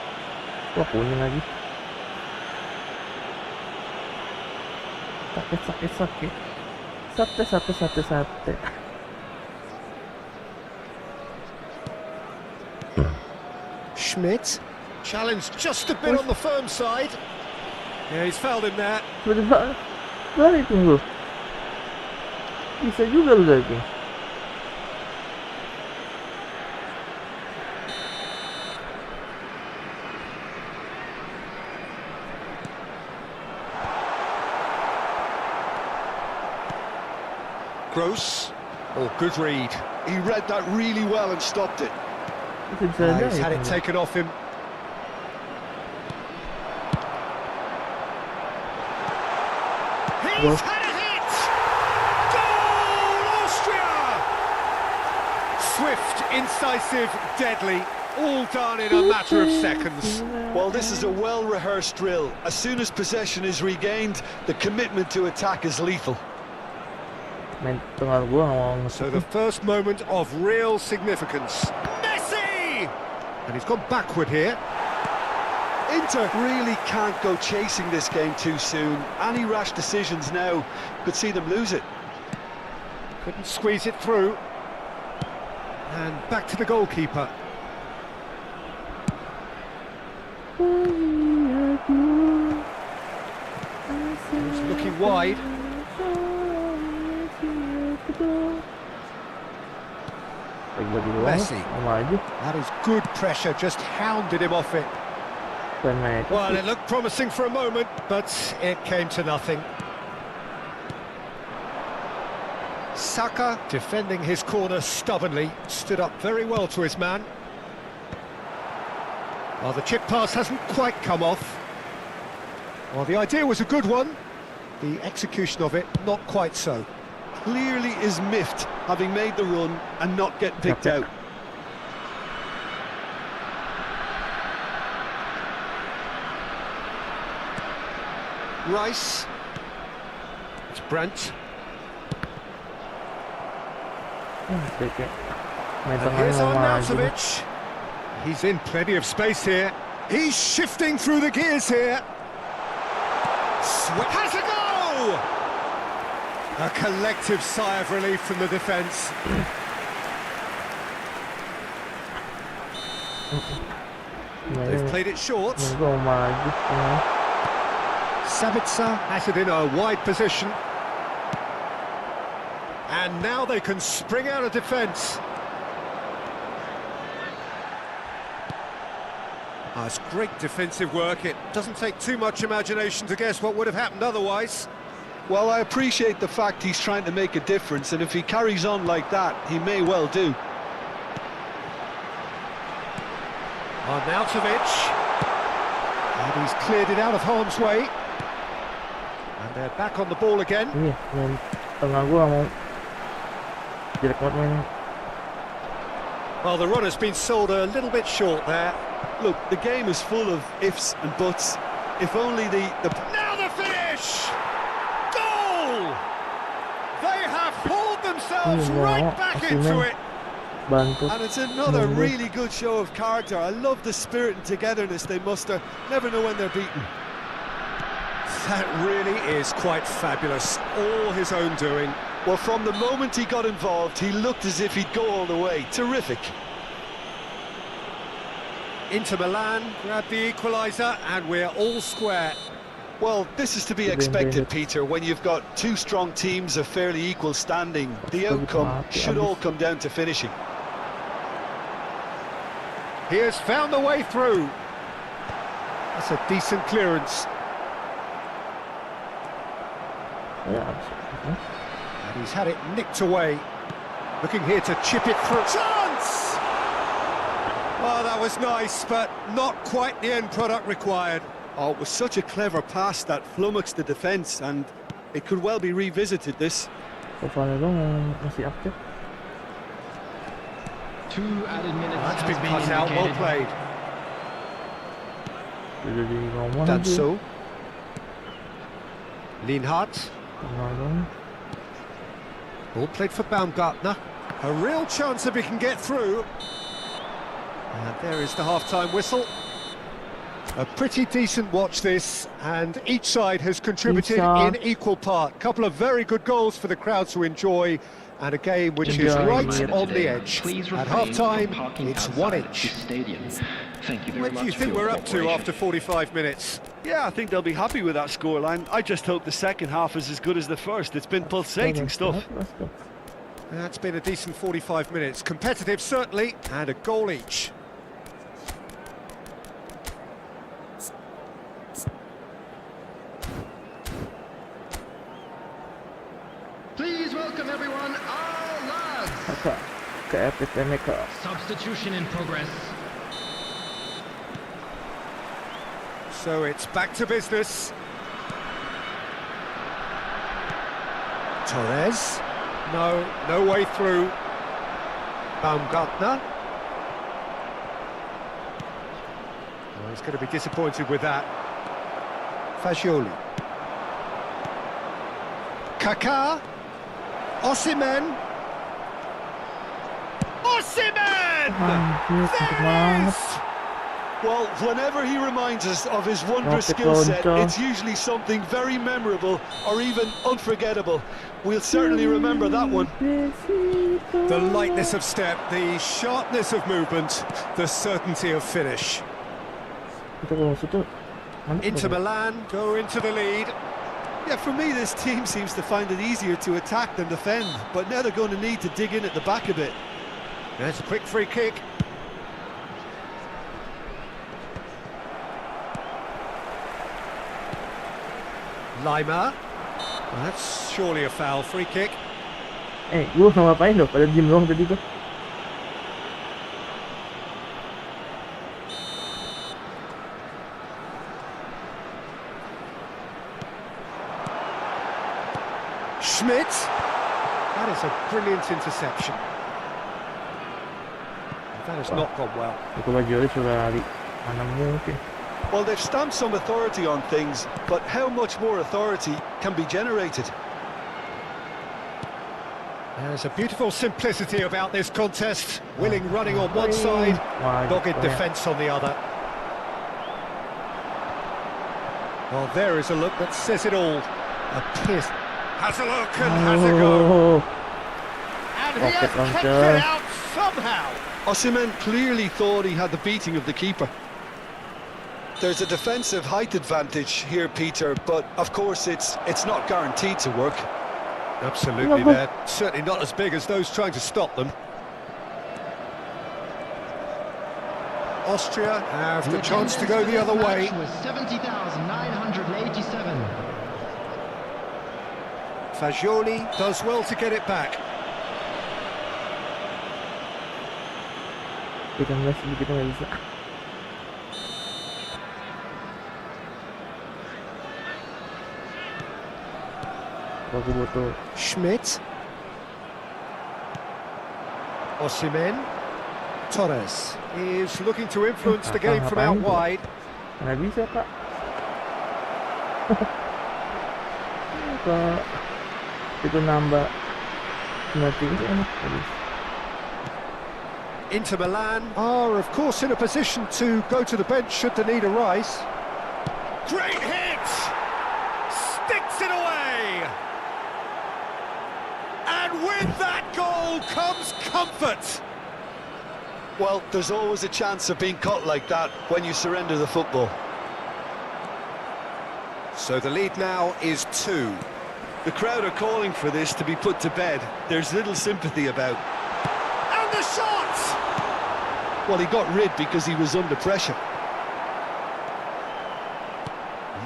Wah, kuning lagi. Sakit. Schmidt. Challenged just a bit on the firm side. Yeah, he's fouled him there. Balik tunggu. Bisa juga lu lagi. Gross. Oh, good read. He read that really well and stopped it. He's had it taken off him. He's had a hit! Goal, Austria! Swift, incisive, deadly, all done in a matter of seconds. Well, this is a well-rehearsed drill. As soon as possession is regained, the commitment to attack is lethal. So the first moment of real significance. Messi! And he's gone backward here. Inter really can't go chasing this game too soon. Any rash decisions now could see them lose it. Couldn't squeeze it through. And back to the goalkeeper. He's looking wide. Messi. That is good pressure, just hounded him off it. Well, it looked promising for a moment, but it came to nothing. Saka, defending his corner stubbornly, stood up very well to his man. Well, the chip pass hasn't quite come off. Well, the idea was a good one. The execution of it, not quite so. Clearly is miffed, having made the run and not get picked out. Rice. It's Brandt. And here's Arnautovic. He's in plenty of space here. He's shifting through the gears here. Has a go! A collective sigh of relief from the defence. They've played it short. Gue mau maju. Sabitzer has it in a wide position. And now they can spring out of defence. It's great defensive work. It doesn't take too much imagination to guess what would have happened otherwise. Well, I appreciate the fact he's trying to make a difference, and if he carries on like that, he may well do. Arnautovic. And he's cleared it out of harm's way. And they're back on the ball again. Iya, yang tengah gue mau jelek banget mainnya. Well, the run has been sold a little bit short there. Look, the game is full of ifs and buts. If only the... Now the finish! Goal! They have pulled themselves right back into it. Bantu. And it's another really good show of character. I love the spirit and togetherness they muster. Never know when they're beaten. That really is quite fabulous. All his own doing. Well, from the moment he got involved, he looked as if he'd go all the way. Terrific. Inter Milan grabbed the equaliser, and we're all square. Well, this is to be expected, Peter, when you've got two strong teams of fairly equal standing. The outcome should all come down to finishing. He has found the way through. That's a decent clearance. And he's had it nicked away. Looking here to chip it through. Chance! Oh, that was nice, but not quite the end product required. Oh, it was such a clever pass that flummoxed the defence, and it could well be revisited, this. Masih aktif. 2 added minutes. That's has been cut out, well played. That's so. Lienhardt. Ball played for Baumgartner. A real chance if he can get through. And there is the half-time whistle. A pretty decent watch this, and each side has contributed in equal part. Couple of very good goals for the crowd to enjoy, and a game which is right on the edge. At half-time, it's 1-1. Where do you think we're up to after 45 minutes? Yeah, I think they'll be happy with that scoreline. I just hope the second half is as good as the first. It's been pulsating stuff. That's been a decent 45 minutes. Competitive, certainly, and a goal each. Please welcome everyone, our lads. Substitution in progress. So it's back to business. Torres. No way through. Baumgartner. Well, he's going to be disappointed with that. Fagioli. Kaká. Osimhen. Osimhen! There is! Well, whenever he reminds us of his wondrous skill set, it's usually something very memorable or even unforgettable. We'll certainly remember that one. The lightness of step, the sharpness of movement, the certainty of finish. Inter Milan go into the lead. Yeah, for me, this team seems to find it easier to attack than defend, but now they're going to need to dig in at the back a bit. There's a quick free kick. Lima. Well, that's surely a foul. Free kick. Gue mau ngapain loh? Pada diem doang tadi tuh. Schmidt. That is a brilliant interception. That has not gone well. Kalau Jori sudah lari, mana mungkin? Well, they've stamped some authority on things, but how much more authority can be generated? There's a beautiful simplicity about this contest. Willing running on one side, dogged defence on the other. Well, there is a look that says it all. A pierce. Has a look and has a go. And he has kept it out somehow. Osimhen clearly thought he had the beating of the keeper. there's a defensive height advantage here, Peter, but of course it's not guaranteed to work. Absolutely, they're certainly not as big as those trying to stop them. Austria have the chance to go the other way. Was 70,987. Fagioli does well to get it back. Kita nggak bisa. Aku butuh Schmidt. Osimhen. Torres is looking to influence the game from out wide. nggak bisa kak. Kalau itu nambah nanti enak habis. Inter Milan are, of course, in a position to go to the bench should the need arise. Great hit! Sticks it away! And with that goal comes comfort! Well, there's always a chance of being caught like that when you surrender the football. So the lead now is 2. The crowd are calling for this to be put to bed. There's little sympathy about. And the shot! Well, he got rid because he was under pressure.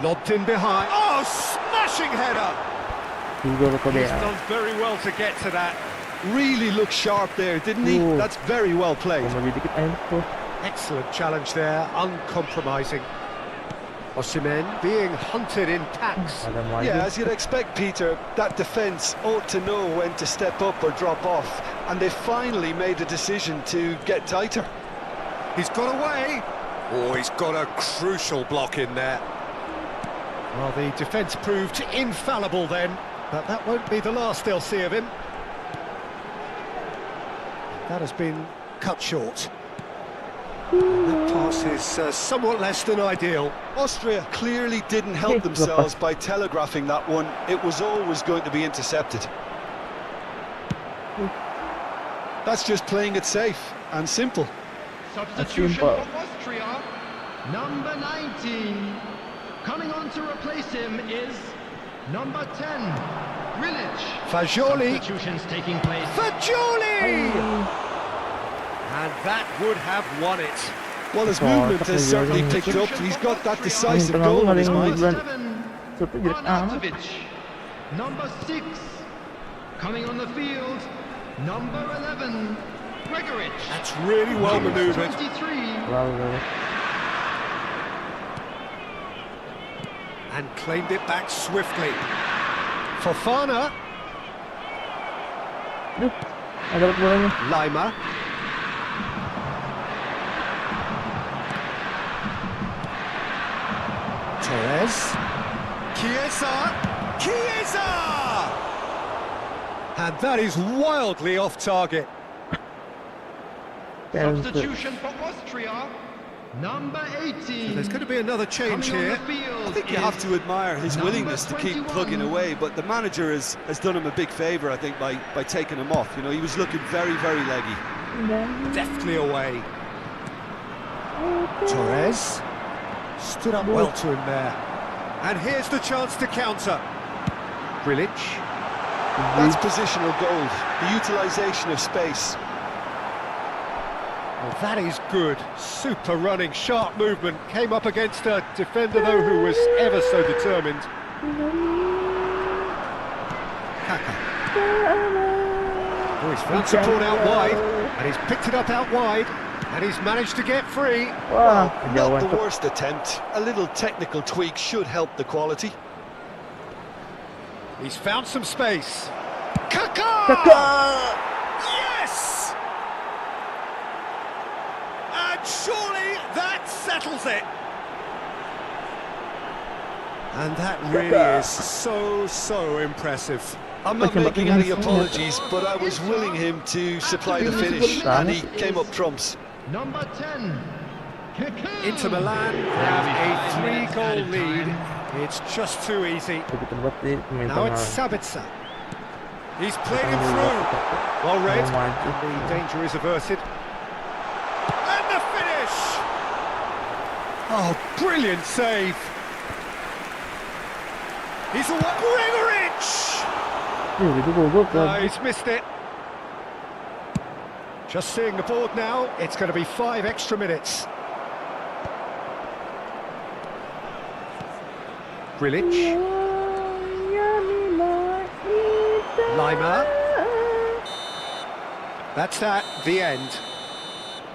Lobbed in behind. Oh, smashing header! He's done very well to get to that. Really looked sharp there, didn't he? Ooh. That's very well played. Excellent challenge there, uncompromising. Osimhen being hunted in packs. Yeah, as you'd expect, Peter, that defence ought to know when to step up or drop off, and they finally made a decision to get tighter. He's got away. Oh, he's got a crucial block in there. Well, the defence proved infallible then, but that won't be the last they'll see of him. That has been cut short. And that pass is somewhat less than ideal. Austria clearly didn't help themselves by telegraphing that one. It was always going to be intercepted. That's just playing it safe and simple. Substitution for Austria, number 19. Coming on to replace him is number 10, Grilic. Fagioli. Substitutions taking place. Fagioli! And that would have won it. Well, his movement has certainly picked up. He's got that decisive goal in his mind. 7, Arnautovic. Number 6. Coming on the field, number 11, Gregoric. That's really well manoeuvred. 23. And claimed it back swiftly. Fofana. Lima. Torres. Chiesa. And that is wildly off target. Substitution for Austria, number 18. There's going to be another change here. I think you have to admire his willingness to keep plugging away, but the manager has done him a big favour, I think, by taking him off. You know, he was looking very, very leggy. Deftly away. Torres stood up well to him there. And here's the chance to counter. Grilic. That's positional gold, the utilisation of space. Well, that is good. Super running, sharp movement. Came up against a defender, though, who was ever so determined. Kaka. Oh, he's found support out wide, and he's picked it up out wide, and he's managed to get free. Well, not the worst attempt. A little technical tweak should help the quality. He's found some space. Kaka! Yes! And surely that settles it. And that really is so impressive. I'm not making any apologies, but I was willing him to supply the finish, and he came up trumps. Number 10, Inter Milan have a 3-goal lead. It's just too easy. Now it's Sabitzer. He's played him through. Well read. The danger is averted. And the finish! Oh, Brilliant save. He's a Gregoritsch! No, he's missed it. Just seeing the board now, it's going to be 5 extra minutes. Grilic. Lima. That's that, the end.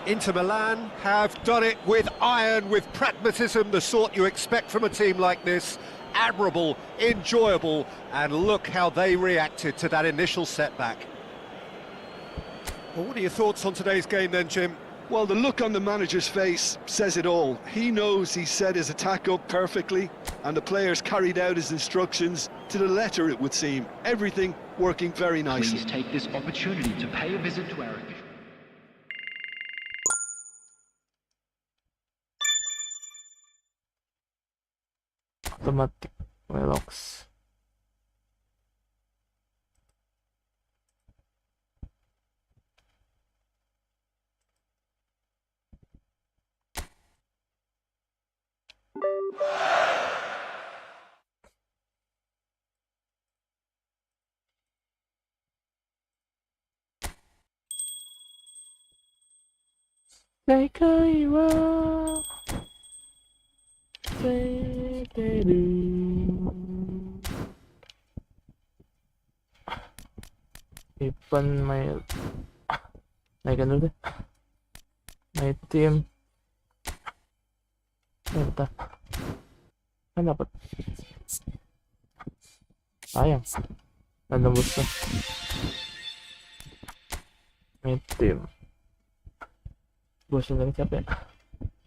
Inter Milan have done it with iron, with pragmatism, the sort you expect from a team like this. Admirable, enjoyable, and look how they reacted to that initial setback. Well, what are your thoughts on today's game then, Jim? Well, the look on the manager's face says it all. He knows he set his attack up perfectly, and the players carried out his instructions to the letter, it would seem. Everything working very nicely. Please take this opportunity to pay a visit to our official. Automatic relax. Ipan may ganun din. May team. Ayun ta. Ano dapat? Sayang. Nandambos na. May team. Bosan lang siya.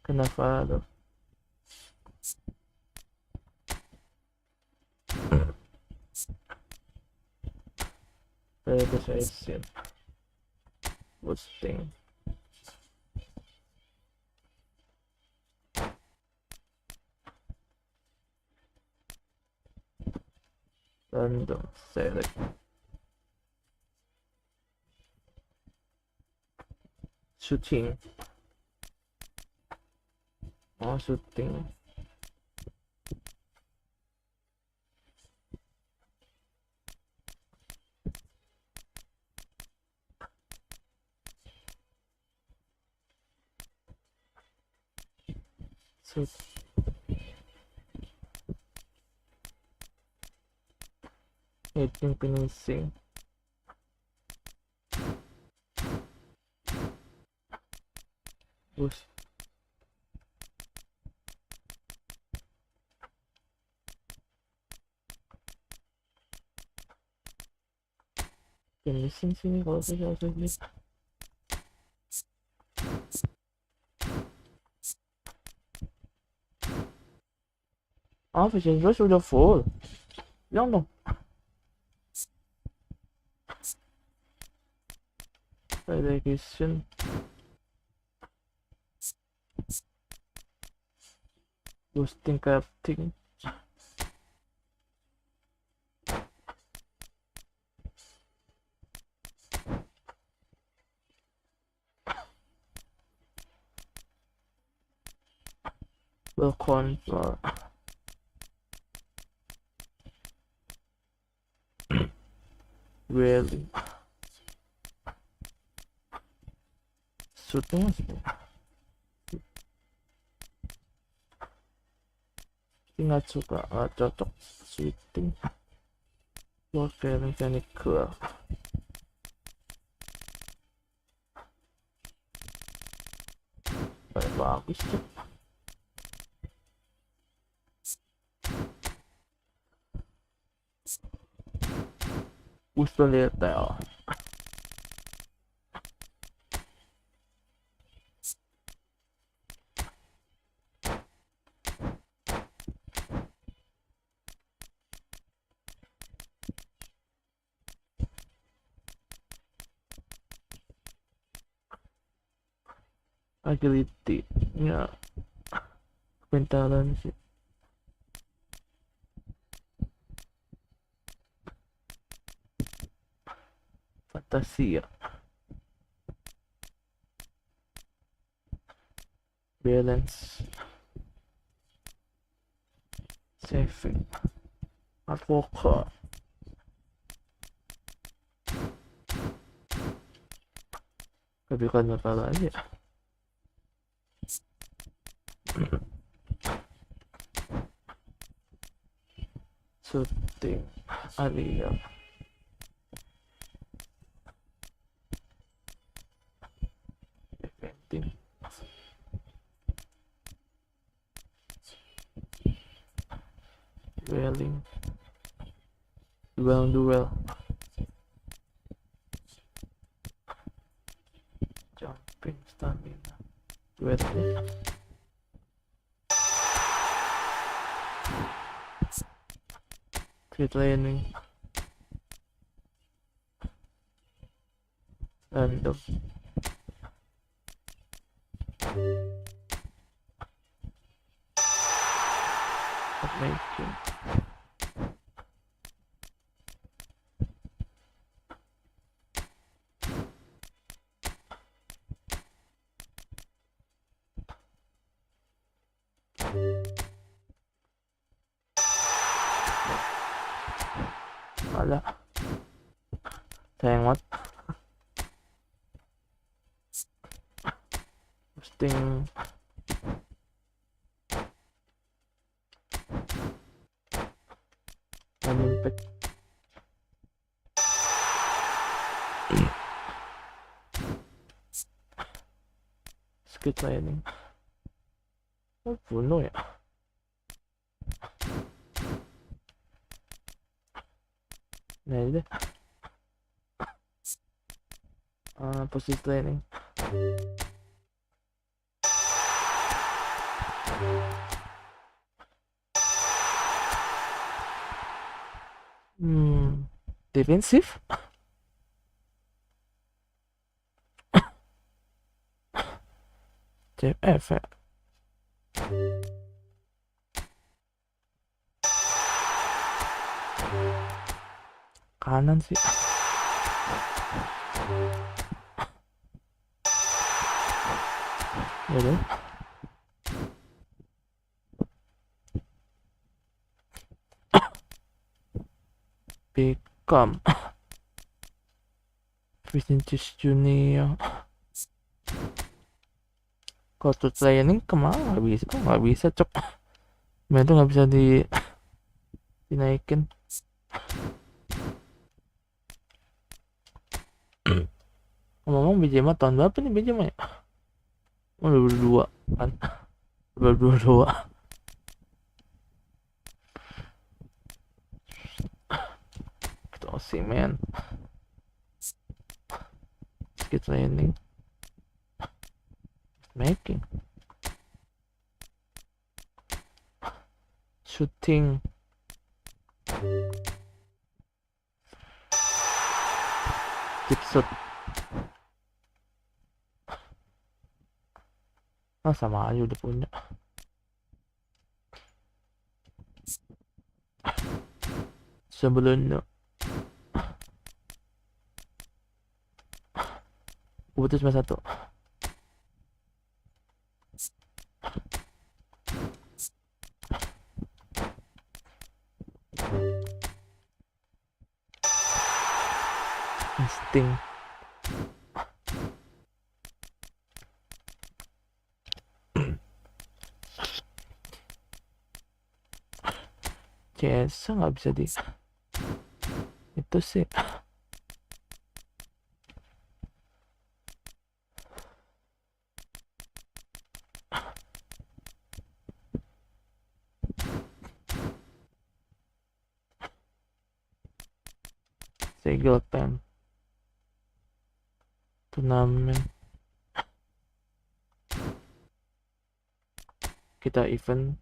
Kenapa? Registration. Boosting. Random select. Shooting. Oh, shooting. So hitting finishing. Boost. Finishing sini kalau saya lihat. Ah, vision rush udah full. Bilang dong. Relegation. Boosting crafting. Well control. Really? Shooting sih. Nggak suka, nggak cocok shooting. Oke, mechanical. Bagus tuh. Pistoleta. Agility ya, kepintaran sih. Fantasia, balance, saving advocate. Kebaikan apa lagi ya? Shooting area. Eventing. Dueling. Duel. Jumping stamina. Dueling. Training. Random. Making. Alah, sayang banget. Posting impact. Skill training. Oh, bunuh ya. Nah ini deh. Posisi training. Defensif. CF ya. Kanan sih. Ya deh. Beckham. Vinicius Junior. Kalau training kemana? Nggak bisa cok. Itu nggak bisa dinaikin. Ngomong BJMA tahun berapa nih BJMA ya? 2022 kan? 2022. Kita sih men. Skill training. Making. Shooting. Tip shot. Sama aja udah punya. Sebelumnya putus cuma satu. Insting. CS nggak bisa di itu sih. Segel pen turnamen kita event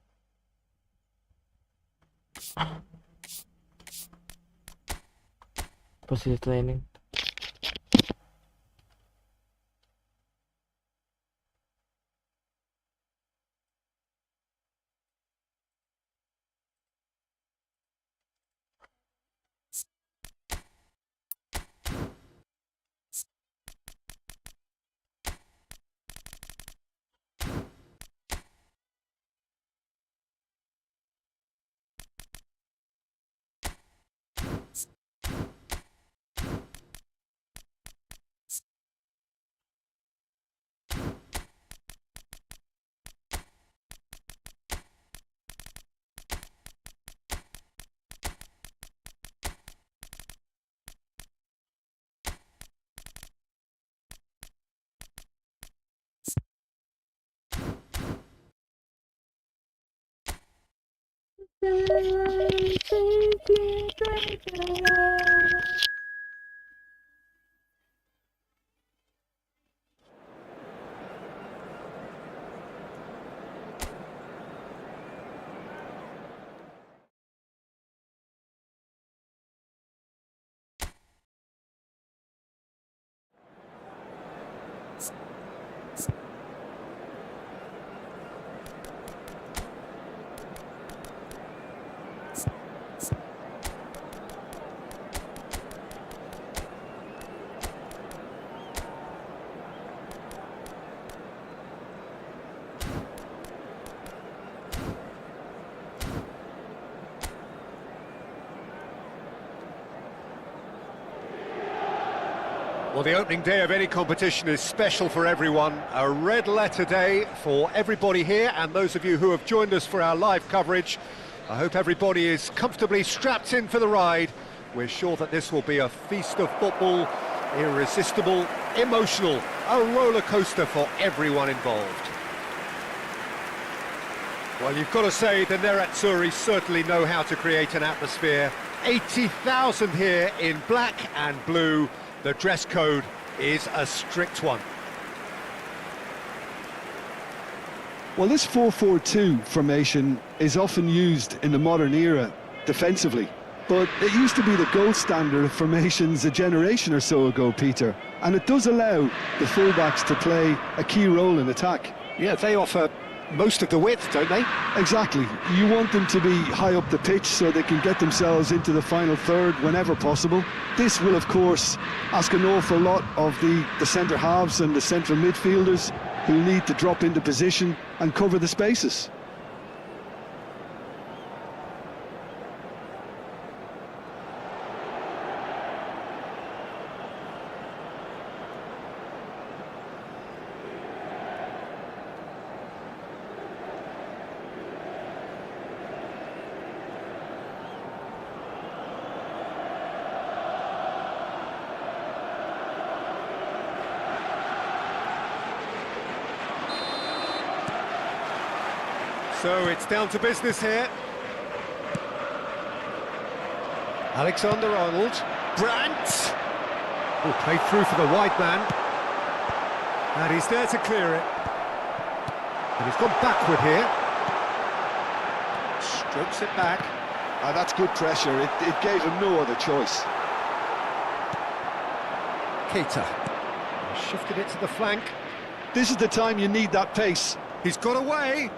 posisi training. Well, the opening day of any competition is special for everyone. A red letter day for everybody here, and those of you who have joined us for our live coverage. I hope everybody is comfortably strapped in for the ride. We're sure that this will be a feast of football, irresistible, emotional, a roller coaster for everyone involved. Well, you've got to say the Nerazzurri certainly know how to create an atmosphere. 80,000 here in black and blue. The dress code is a strict one. Well, this 4-4-2 formation is often used in the modern era defensively, but it used to be the gold standard of formations a generation or so ago, Peter, and it does allow the fullbacks to play a key role in attack. Yeah, they offer most of the width, don't they? Exactly. You want them to be high up the pitch so they can get themselves into the final third whenever possible. This will, of course, ask an awful lot of the centre halves and the central midfielders, who need to drop into position and cover the spaces. So it's down to business here. Alexander-Arnold. Brandt! Oh, played through for the wide man. And he's there to clear it. And he's gone backward here. Strokes it back. That's good pressure. It gave him no other choice. Keita. Shifted it to the flank. This is the time you need that pace. He's got away.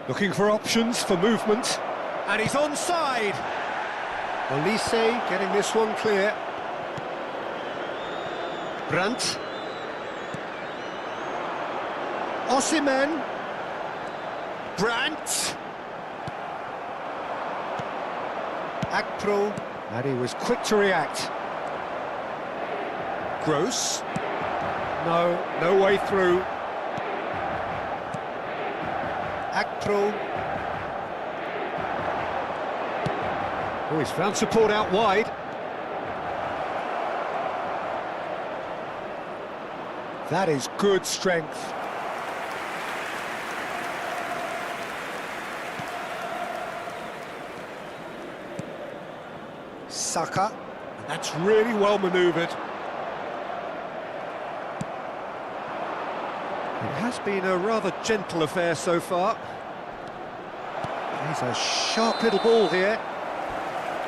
Looking for options for movement. And he's onside. Olise getting this one clear. Brandt. Osimhen. Brandt. Akpro. And he was quick to react. Gross. No way through. Akpro. Oh, he's found support out wide. That is good strength. Saka. And that's really well manoeuvred. It has been a rather gentle affair so far. He's a sharp little ball here.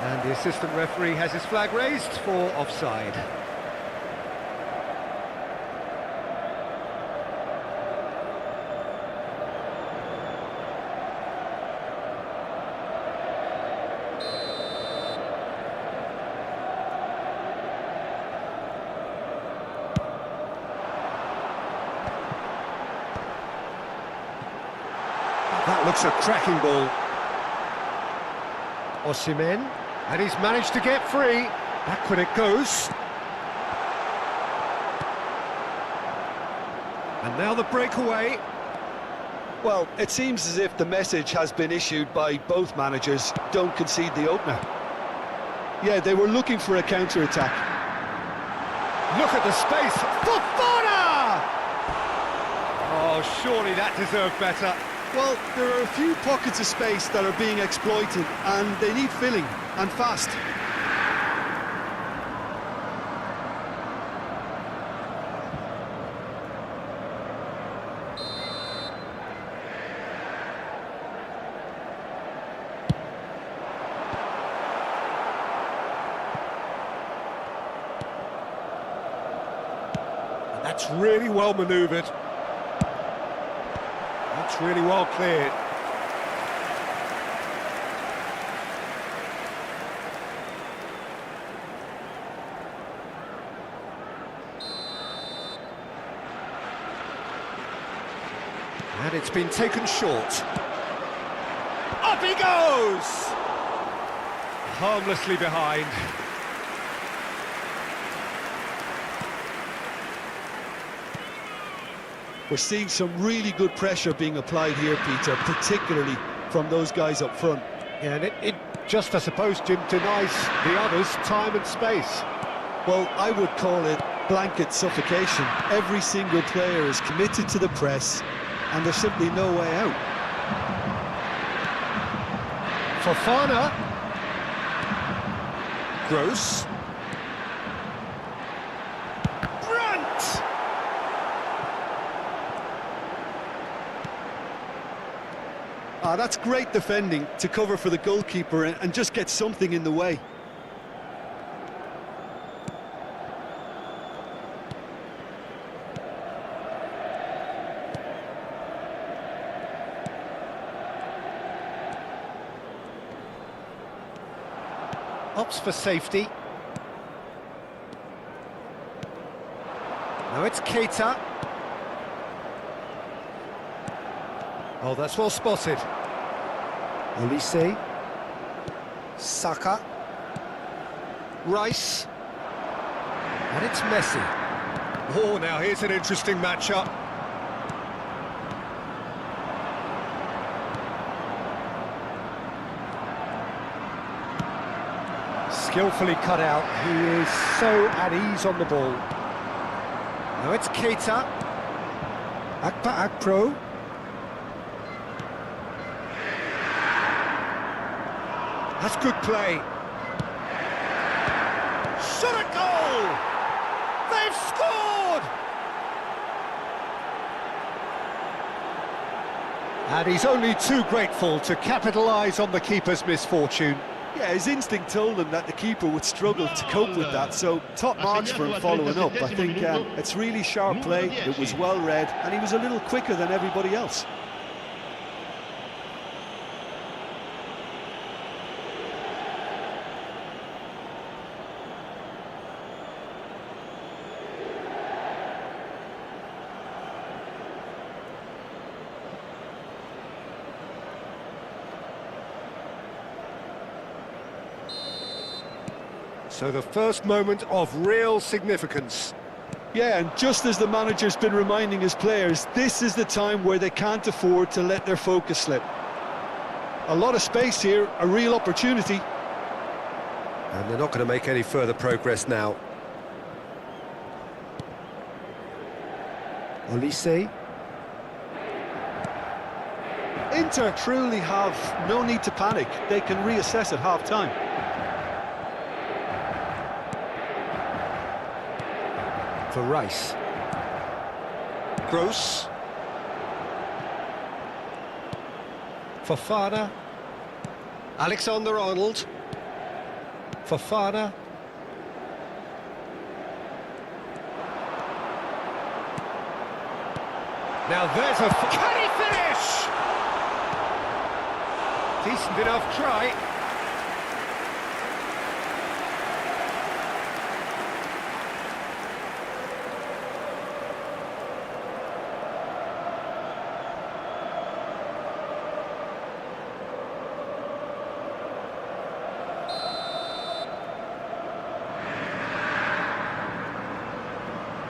And the assistant referee has his flag raised for offside. That looks a cracking ball. Osimhen, and he's managed to get free. Backward it goes. And now the breakaway. Well, it seems as if the message has been issued by both managers: don't concede the opener. Yeah, they were looking for a counter-attack. Look at the space. Fofana! Oh, surely that deserved better. Well, there are a few pockets of space that are being exploited, and they need filling, and fast. That's really well manoeuvred. That's really well cleared. And it's been taken short. Up he goes! Harmlessly behind. We're seeing some really good pressure being applied here, Peter, particularly from those guys up front. Yeah, and it just, I suppose, Jim, denies the others time and space. Well, I would call it blanket suffocation. Every single player is committed to the press, and there's simply no way out. Fofana. Gross. Brunt! That's great defending to cover for the goalkeeper and just get something in the way. Opts for safety. Now it's Keita. Oh, that's well spotted. Olise. Saka. Rice. And it's Messi. Oh, now here's an interesting matchup. Skillfully cut out. He is so at ease on the ball. Now it's Keita. Akpro. That's good play. Shot a goal! They've scored! And he's only too grateful to capitalise on the keeper's misfortune. Yeah, his instinct told him that the keeper would struggle to cope with that, so top marks for him following up. I think it's really sharp play, it was well read, and he was a little quicker than everybody else. So the first moment of real significance. Yeah, and just as the manager's been reminding his players, this is the time where they can't afford to let their focus slip. A lot of space here, a real opportunity. And they're not going to make any further progress now. Olise. Inter truly have no need to panic. They can reassess at half-time. For Rice. Gross. Fofana. Alexander-Arnold. Fofana. Now there's a... Can he finish? Decent enough try.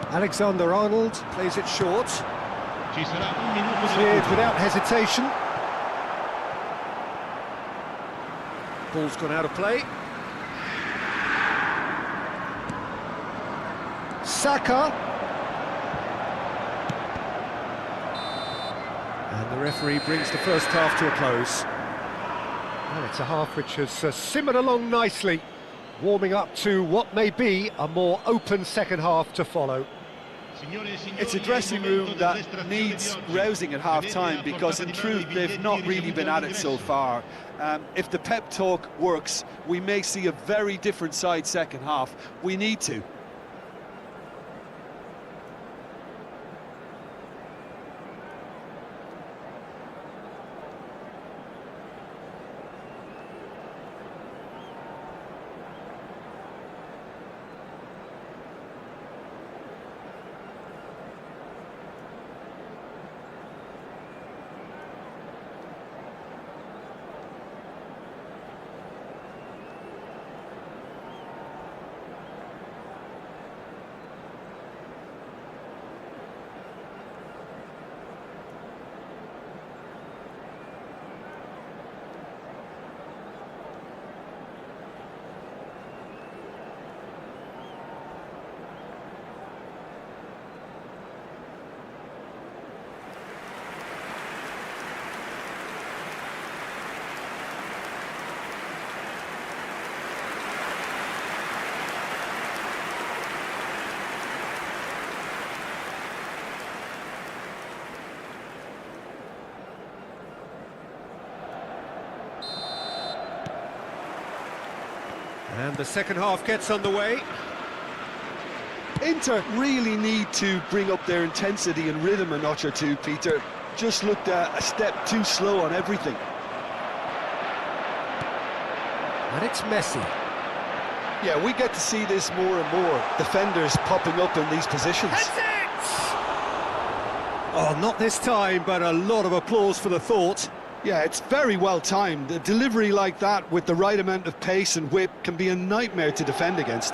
Alexander-Arnold plays it short. Ci sarà un minuto di Cleared recupero. without hesitation. Ball's gone out of play. Saka. And the referee brings the first half to a close. And it's a half which has simmered along nicely, warming up to what may be a more open second half to follow. It's a dressing room that needs rousing at half-time because in truth they've not really been at it so far. If the pep talk works, we may see a very different side second half. We need to. And the second half gets underway. Inter really need to bring up their intensity and rhythm a notch or two, Peter. Just looked a step too slow on everything. And it's Messi. Yeah, we get to see this more and more. Defenders popping up in these positions. That's it! Oh, not this time, but a lot of applause for the thought. Yeah, it's very well timed. A delivery like that with the right amount of pace and whip can be a nightmare to defend against.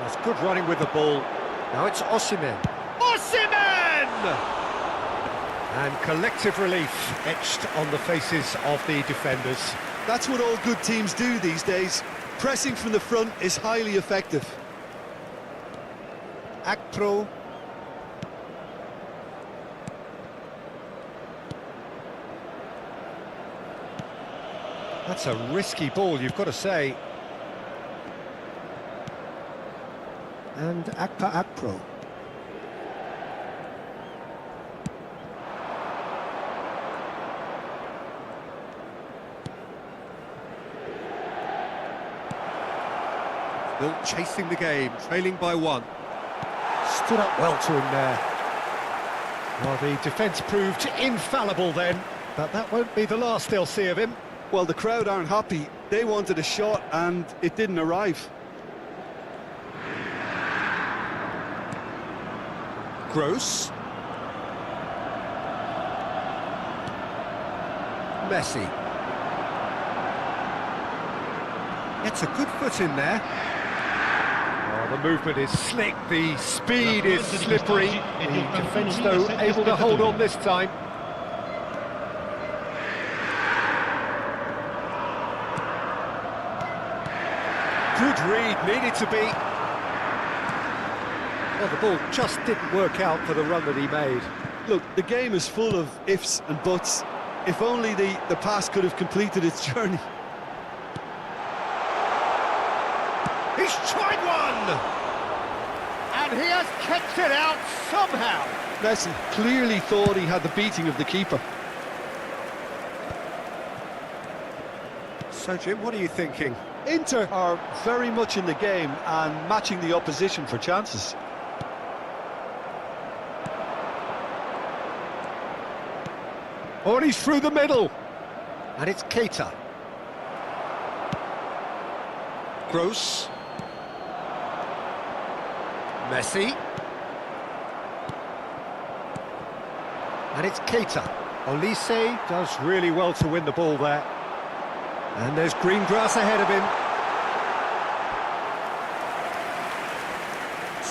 That's good running with the ball. Now it's Osimhen. Osimhen! And collective relief etched on the faces of the defenders. That's what all good teams do these days. Pressing from the front is highly effective. Akpro. That's a risky ball, you've got to say. And Akpro. Still chasing the game, trailing by one. Stood up well to him there. Well, the defence proved infallible then, but that won't be the last they'll see of him. Well, the crowd aren't happy. They wanted a shot and it didn't arrive. Gross. Messi. Gets a good foot in there. Oh, the movement is slick, the speed is slippery. The defence, though, able to hold on this time. Good read, needed to be. Well, the ball just didn't work out for the run that he made. Look, the game is full of ifs and buts. If only the pass could have completed its journey. He's tried one! And he has kept it out somehow. Messi clearly thought he had the beating of the keeper. So, Jim, what are you thinking? Inter are very much in the game and matching the opposition for chances. Oh, and he's through the middle. And it's Keita. Gross. Messi. And it's Keita. Olise does really well to win the ball there. And there's green grass ahead of him.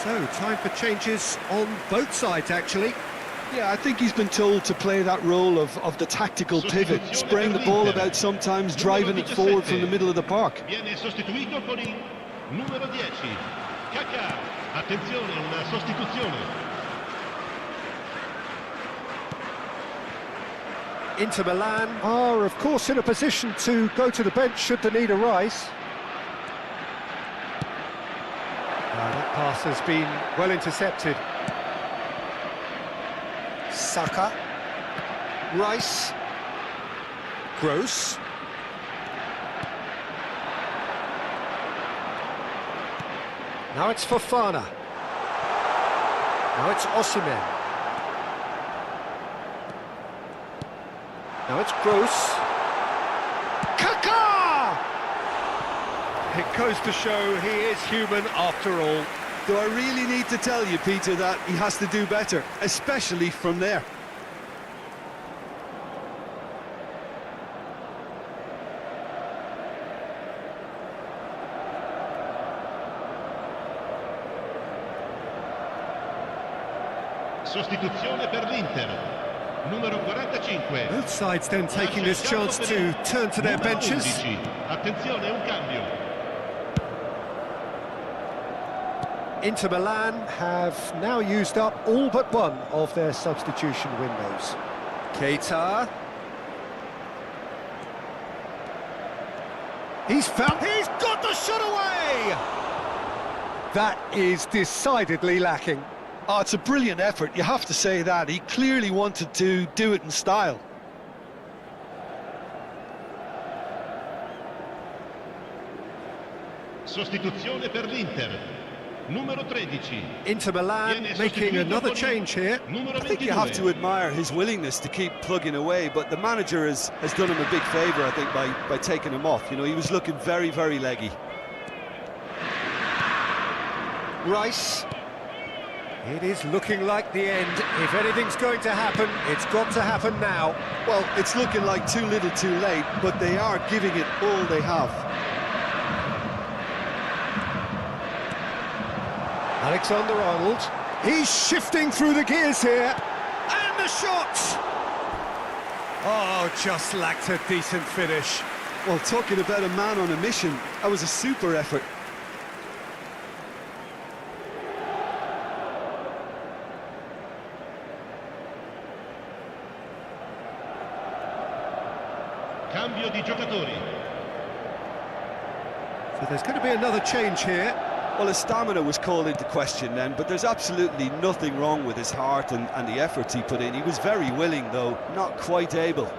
So, time for changes on both sides, actually. Yeah, I think he's been told to play that role of the tactical pivot, spraying the ball about sometimes, driving it forward from the middle of the park. Viene sostituito con il numero 10, Kaká. Attenzione, una sostituzione. Inter Milan are, of course, in a position to go to the bench should the need arise. That pass has been well intercepted. Saka, Rice, Gross. Now it's Fofana. Now it's Osimhen. Now it's Gross. Kaká! It goes to show he is human after all. Do I really need to tell you, Peter, that he has to do better, especially from there? Sostituzione per l'Inter. Numero 45. Both sides then taking this chance to turn to their benches. 11. Attenzione, un cambio. Inter Milan have now used up all but one of their substitution windows. Keita. He's got the shot away! That is decidedly lacking. Oh, it's a brilliant effort, you have to say that. He clearly wanted to do it in style. Sostituzione per l'Inter. Numero 13. Inter Milan making another change here. I think you have to admire his willingness to keep plugging away, but the manager has done him a big favour, I think, by taking him off. You know, he was looking very, very leggy. Rice. It is looking like the end. If anything's going to happen, it's got to happen now. Well, it's looking like too little too late, but they are giving it all they have. Alexander-Arnold. He's shifting through the gears here. And the shot! Oh, just lacked a decent finish. Well, talking about a man on a mission, that was a super effort. Cambio di giocatori. So there's going to be another change here. Well, his stamina was called into question then, but there's absolutely nothing wrong with his heart and the efforts he put in. He was very willing, though, not quite able.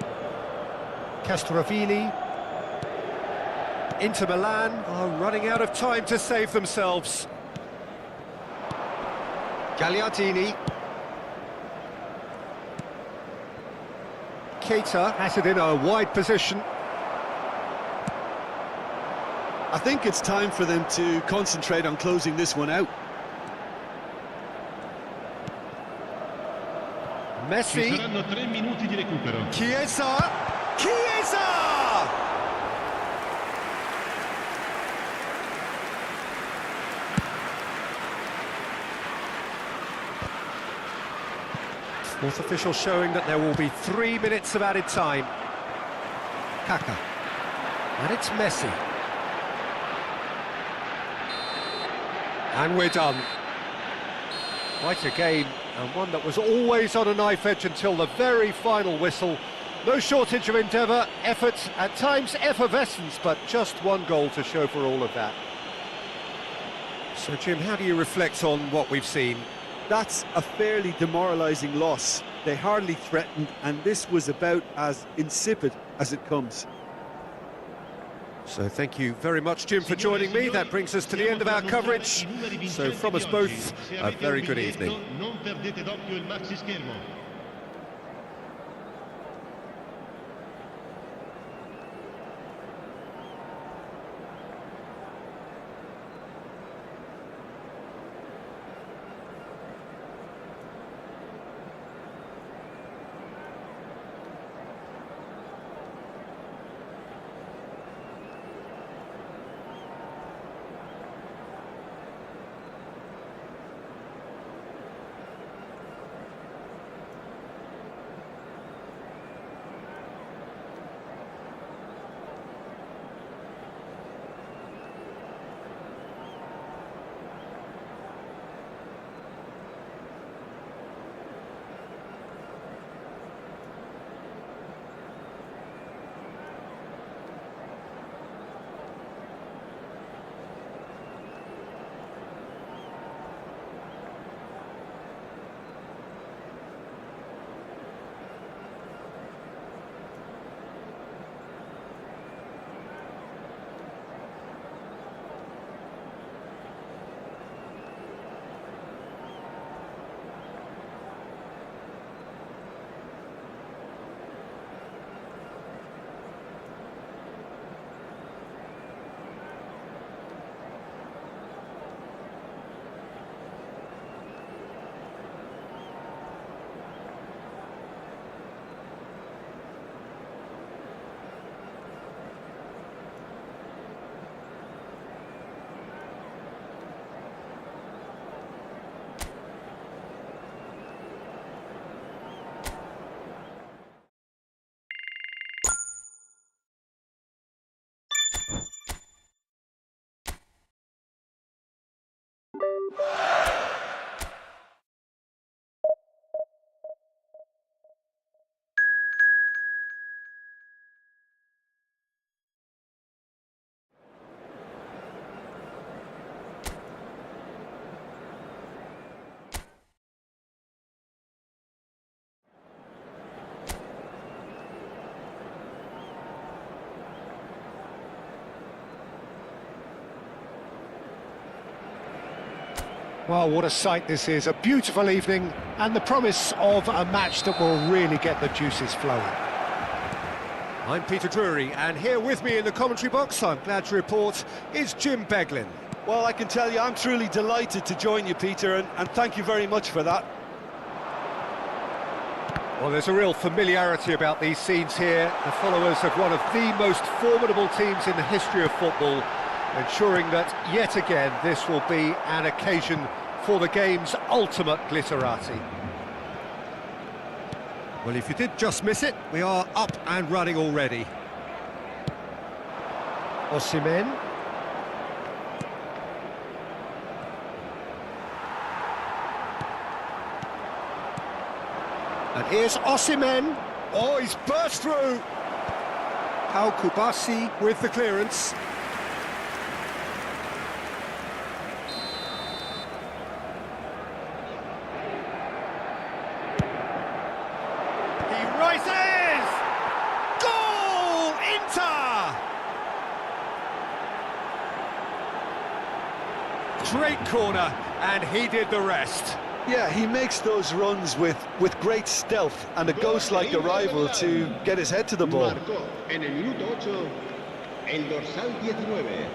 Castrovilli. Inter Milan are running out of time to save themselves. Gagliardini. Keita has it in a wide position. I think it's time for them to concentrate on closing this one out. Messi. Ci saranno 3 minuti di recupero. Chiesa! Chiesa! Fourth official showing that there will be 3 minutes of added time. Kaká. And it's Messi. And we're done. Quite a game, and one that was always on a knife edge until the very final whistle. No shortage of endeavour, effort, at times effervescence, but just one goal to show for all of that. So, Jim, how do you reflect on what we've seen? That's a fairly demoralising loss. They hardly threatened, and this was about as insipid as it comes. So thank you very much, Jim, for joining me. That brings us to the end of our coverage. So from us both, a very good evening. Non perdete d'occhio il maxi schermo. Well, what a sight this is. A beautiful evening and the promise of a match that will really get the juices flowing. I'm Peter Drury, and here with me in the commentary box, I'm glad to report, is Jim Beglin. Well, I can tell you I'm truly delighted to join you, Peter, and thank you very much for that. Well, there's a real familiarity about these scenes here. The followers of one of the most formidable teams in the history of football, ensuring that, yet again, this will be an occasion for the game's ultimate glitterati. Well, if you did just miss it, we are up and running already. Osimhen. And here's Osimhen. Oh, he's burst through. Pau Kubasi with the clearance. He rises! Goal! Inter! Great corner, and he did the rest. Yeah, he makes those runs with great stealth and a ghost-like arrival to get his head to the ball. Marcó en el minuto 8 el dorsal 19.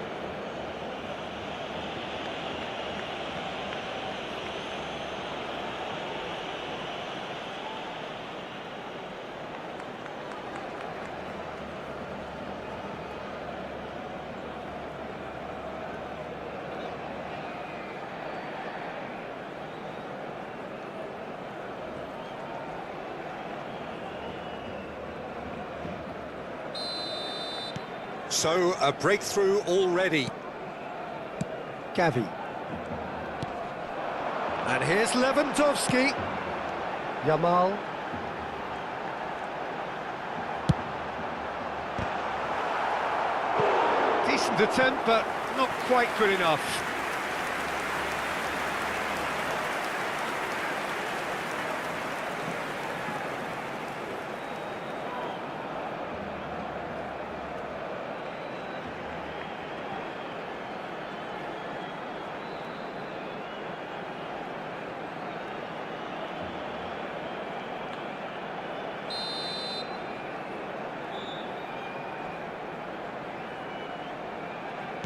So, a breakthrough already. Gavi. And here's Lewandowski. Yamal. Decent attempt, but not quite good enough.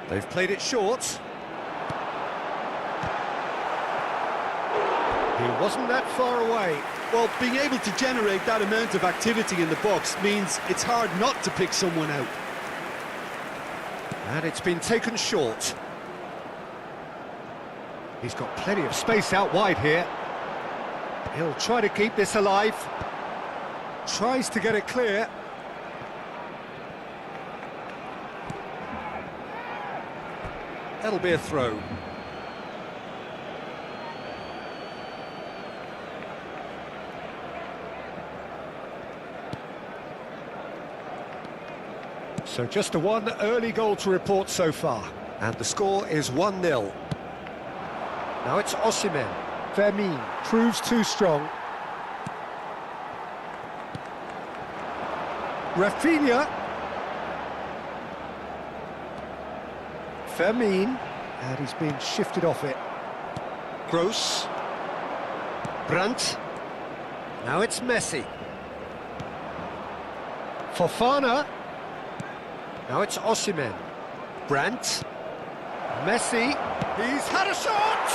They've played it short. He wasn't that far away. Well, being able to generate that amount of activity in the box means it's hard not to pick someone out. And it's been taken short. He's got plenty of space out wide here. He'll try to keep this alive. Tries to get it clear. That'll be a throw. So just the one early goal to report so far. And the score is 1-0. Now it's Osimhen. Fermin proves too strong. Rafinha. Fermin, and he's been shifted off it. Gross. Brandt. Now it's Messi. Fofana. Now it's Osimhen. Brandt. Messi. He's had a shot!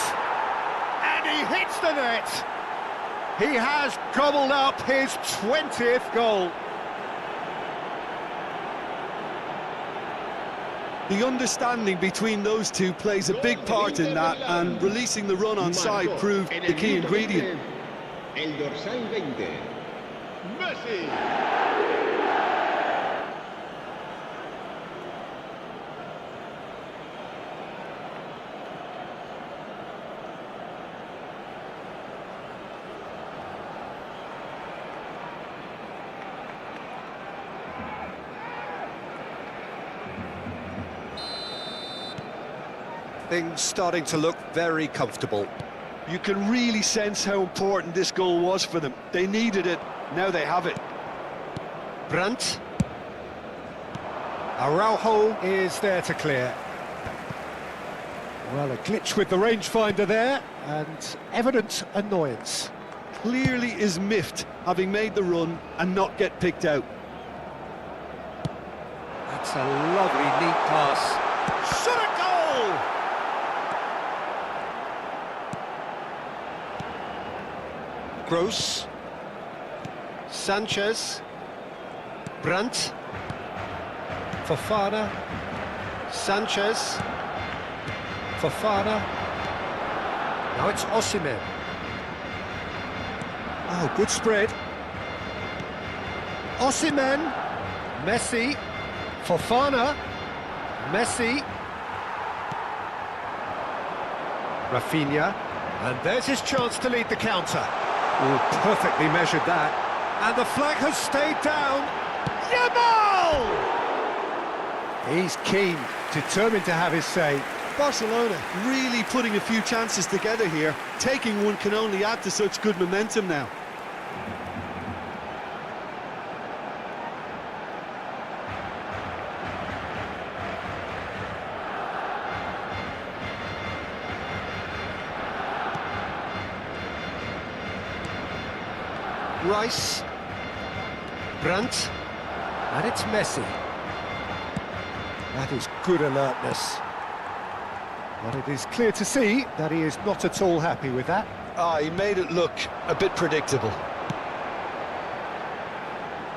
And he hits the net. He has gobbled up his 20th goal. The understanding between those two plays a big part in that, and releasing the run on side proved the key ingredient. El dorsal 20. Messi. Things starting to look very comfortable. You can really sense how important this goal was for them. They needed it, now they have it. Brandt. Araujo is there to clear. Well, a glitch with the rangefinder there, and evident annoyance. Clearly is miffed, having made the run and not get picked out. That's a lovely, neat pass. Shot a goal! Gross. Sanchez. Brandt. Fofana. Sanchez. Fofana. Now it's Osimhen. Oh, good spread. Osimhen. Messi. Fofana. Messi. Rafinha. And there's his chance to lead the counter. Oh, perfectly measured that. And the flag has stayed down. Yamal! He's keen, determined to have his say. Barcelona really putting a few chances together here. Taking one can only add to such good momentum now. Rice. Brandt. And it's Messi. That is good alertness. But it is clear to see that he is not at all happy with that. He made it look a bit predictable.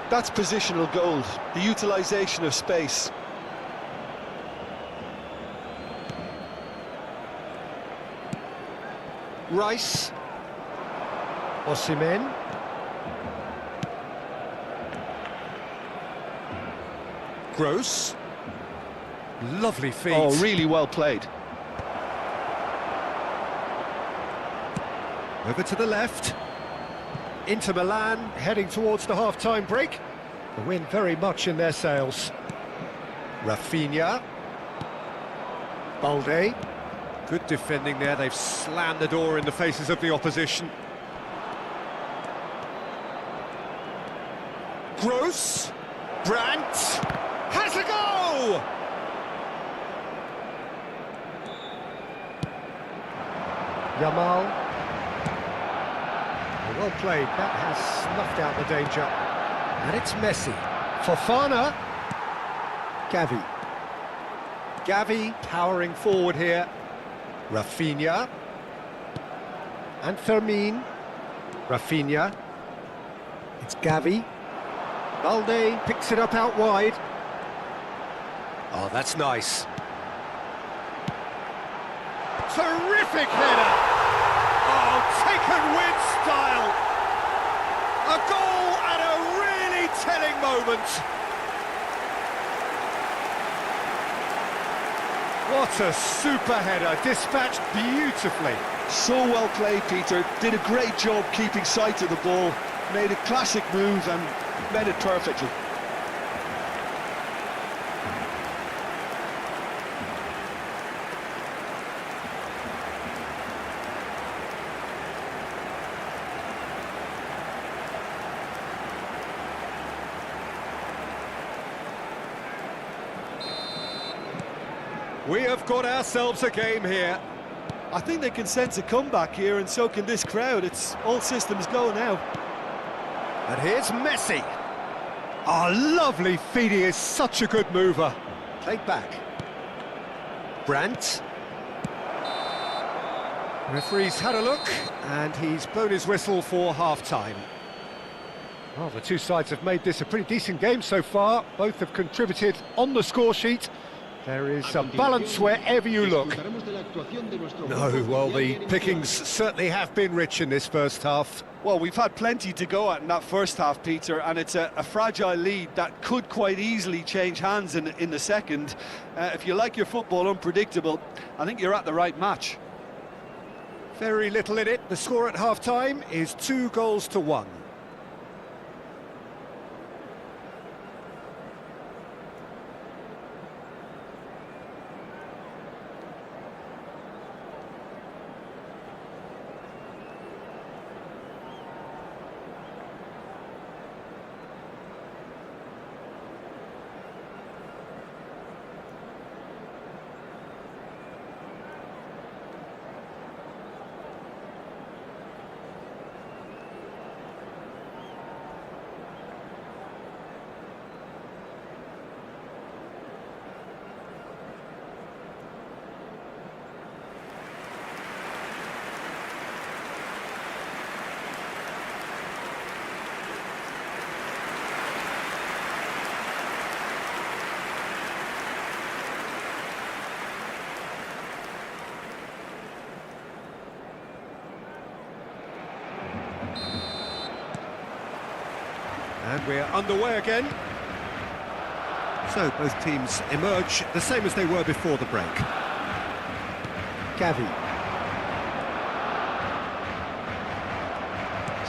That's positional gold, the utilisation of space. Rice. Osimhen. Gross. Lovely feet. Oh, really well played. Over to the left. Inter Milan heading towards the half-time break. The win very much in their sails. Rafinha. Balde. Good defending there. They've slammed the door in the faces of the opposition. Gross. Brandt. Has a go! Yamal. Well played, that has snuffed out the danger. And it's Messi. Fofana. Gavi. Gavi powering forward here. Rafinha. And Fermin. Rafinha. It's Gavi. Balde picks it up out wide. Oh, that's nice. Terrific header! Oh, taken with style! A goal at a really telling moment! What a super header, dispatched beautifully. So well played, Peter. Did a great job keeping sight of the ball. Made a classic move and made it perfectly. We have got ourselves a game here. I think they can sense a comeback here, and so can this crowd. It's all systems go now. And here's Messi. Oh, lovely feet, he is such a good mover. Played back. Brandt. Referee's had a look, and he's blown his whistle for half-time. Well, the two sides have made this a pretty decent game so far. Both have contributed on the score sheet. There is a balance wherever you look. No, well, the pickings certainly have been rich in this first half. Well, we've had plenty to go at in that first half, Peter, and it's a fragile lead that could quite easily change hands in the second. If you like your football unpredictable, I think you're at the right match. Very little in it. The score at half-time is 2-1. we're underway again. So both teams emerge the same as they were before the break. Gavi.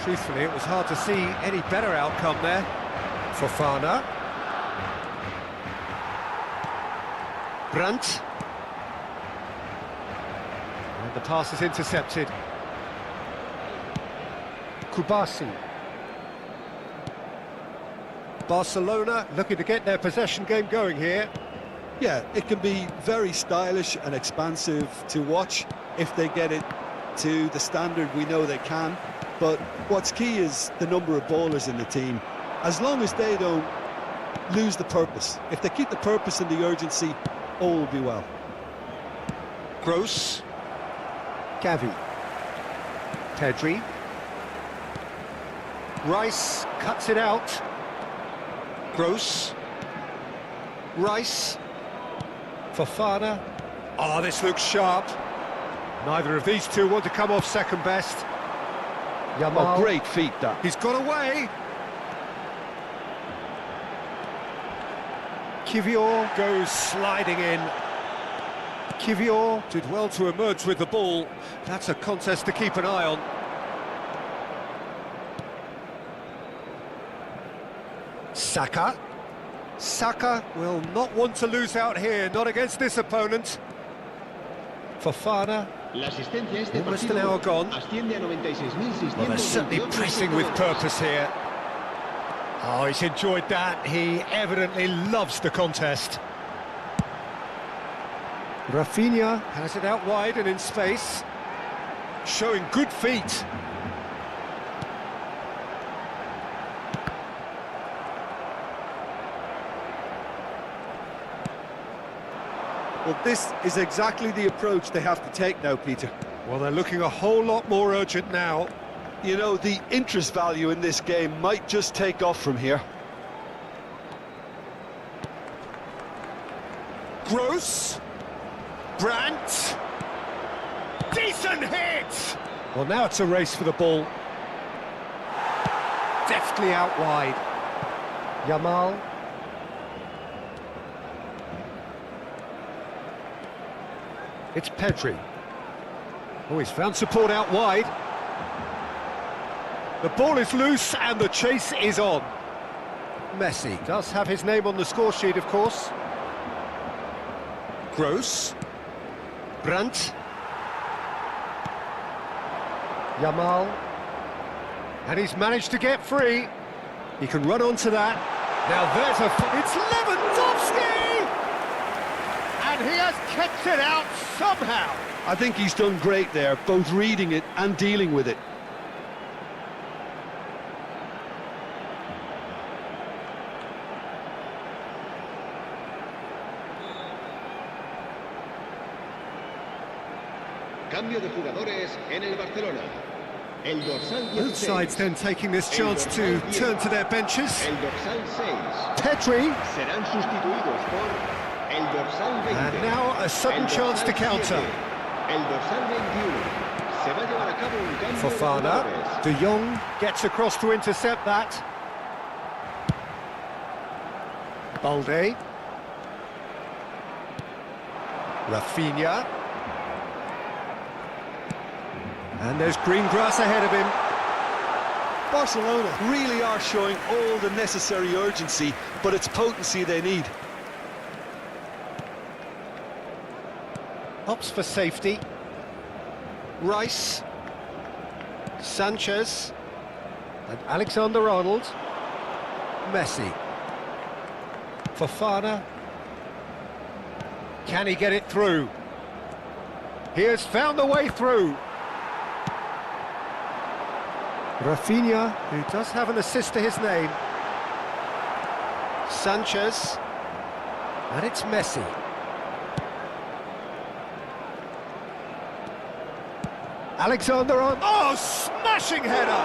Truthfully, it was hard to see any better outcome there. Fofana. Brandt. And the pass is intercepted. Kubasi. Barcelona looking to get their possession game going here. Yeah, it can be very stylish and expansive to watch if they get it to the standard we know they can. But what's key is the number of ballers in the team. As long as they don't lose the purpose, if they keep the purpose and the urgency, all will be well. Gross. Gavi. Pedri. Rice cuts it out. Gross. Rice. Fofana. Oh, this looks sharp. Neither of these two want to come off second best. Yamal. Oh, great feat, that. He's got away. Kivior goes sliding in. Kivior did well to emerge with the ball. That's a contest to keep an eye on. Saka. Saka will not want to lose out here, not against this opponent. Fofana. Almost an hour gone. Well, they're certainly pressing with purpose here. Oh, he's enjoyed that. He evidently loves the contest. Rafinha has it out wide and in space. Showing good feet. Well, this is exactly the approach they have to take now, Peter. Well, they're looking a whole lot more urgent now. You know, the interest value in this game might just take off from here. Gross. Brandt. Decent hit! Well, now it's a race for the ball. Deftly out wide. Yamal. It's Pedri. Oh, he's found support out wide. The ball is loose and the chase is on. Messi does have his name on the score sheet, of course. Gross. Brandt. Yamal. And he's managed to get free. He can run onto that. Now there's a... It's Lewandowski! And he has kept it out somehow. I think he's done great there, both reading it and dealing with it. Cambio de jugadores en el Barcelona. El dorsal Both 16. sides then taking this chance to turn to their benches. El dorsal 6. Pedri. Serán sustituidos por el dorsal 20. And now a sudden El chance to dorsal counter. 7. El dorsal 21. Se va a llevar a cabo un cambio de Fofana. jugadores. De Jong gets across to intercept that. Balde. Rafinha. And there's green grass ahead of him. Barcelona really are showing all the necessary urgency, but it's potency they need. Opts for safety. Rice. Sanchez. And Alexander-Arnold. Messi. Fofana. Can he get it through? He has found the way through. Rafinha, who does have an assist to his name. Sanchez. And it's Messi. Alexander-Arnold. Oh, smashing header!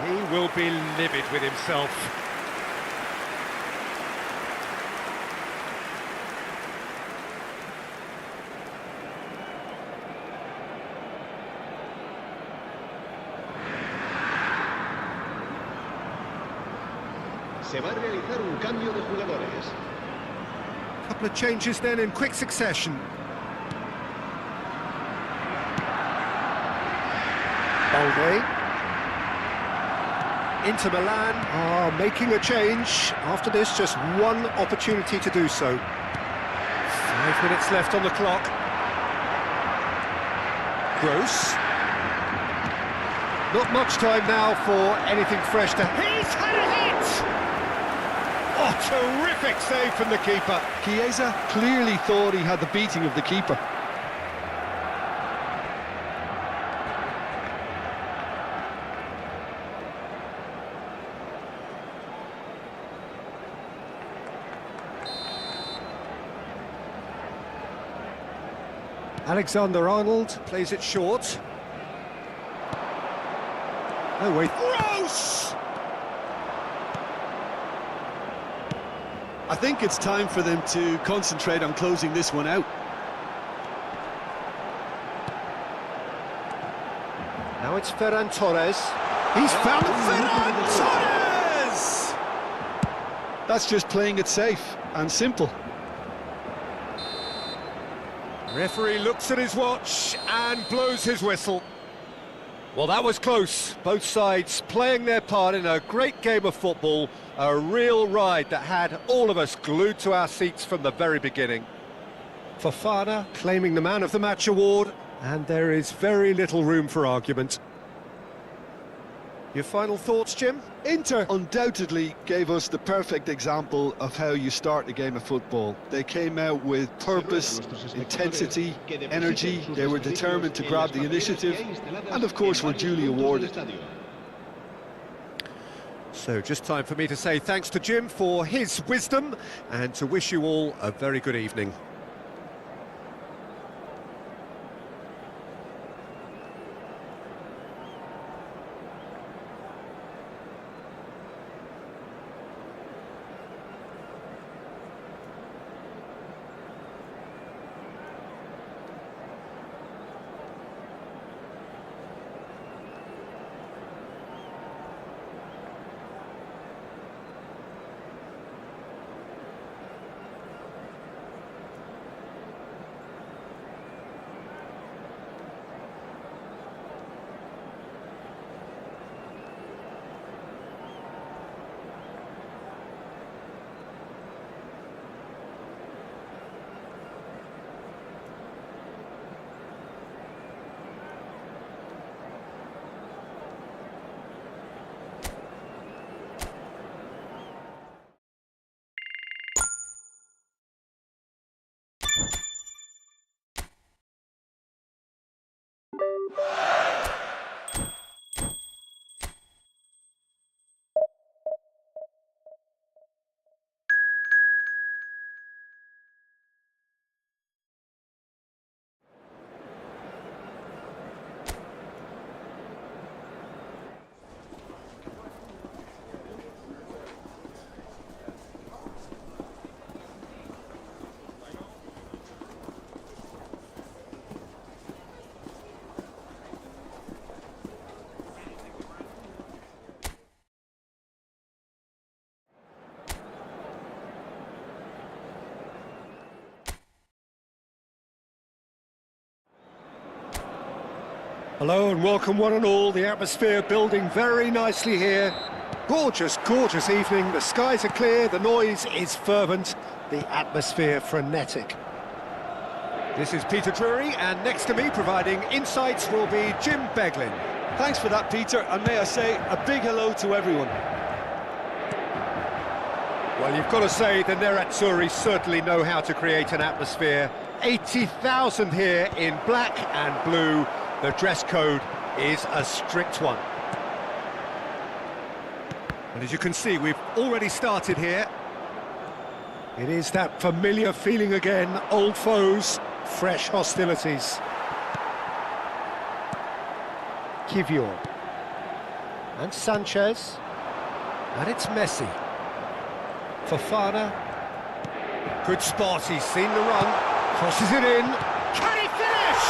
He will be livid with himself. Se va a realizar un cambio de jugadores. Couple of changes then in quick succession. Balde. Inter Milan are making a change. After this, just one opportunity to do so. 5 minutes left on the clock. Gross. Not much time now for anything fresh to... He's had a hit! Oh, terrific save from the keeper. Chiesa clearly thought he had the beating of the keeper. Alexander-Arnold plays it short. No way. Gross! I think it's time for them to concentrate on closing this one out. Now it's Ferran Torres. He's found Ferran Torres! That's just playing it safe and simple. Referee looks at his watch and blows his whistle. Well, that was close. Both sides playing their part in a great game of football. A real ride that had all of us glued to our seats from the very beginning. Fofana claiming the Man of the Match award, and there is very little room for argument. Your final thoughts, Jim? Inter undoubtedly gave us the perfect example of how you start a game of football. They came out with purpose, intensity, energy. They were determined to grab the initiative, and of course were duly awarded. So just time for me to say thanks to Jim for his wisdom and to wish you all a very good evening. Hello and welcome one and all. The atmosphere building very nicely here. Gorgeous, gorgeous evening. The skies are clear, the noise is fervent, the atmosphere frenetic. This is Peter Drury, and next to me providing insights will be Jim Beglin. Thanks for that, Peter, and may I say a big hello to everyone. Well, you've got to say the Nerazzurri certainly know how to create an atmosphere. 80,000 here in black and blue. The dress code is a strict one. And as you can see, we've already started here. It is that familiar feeling again, old foes, fresh hostilities. Kivior. And Sanchez. And it's Messi. Fofana. Good spot, he's seen the run. Crosses it in. Can he finish?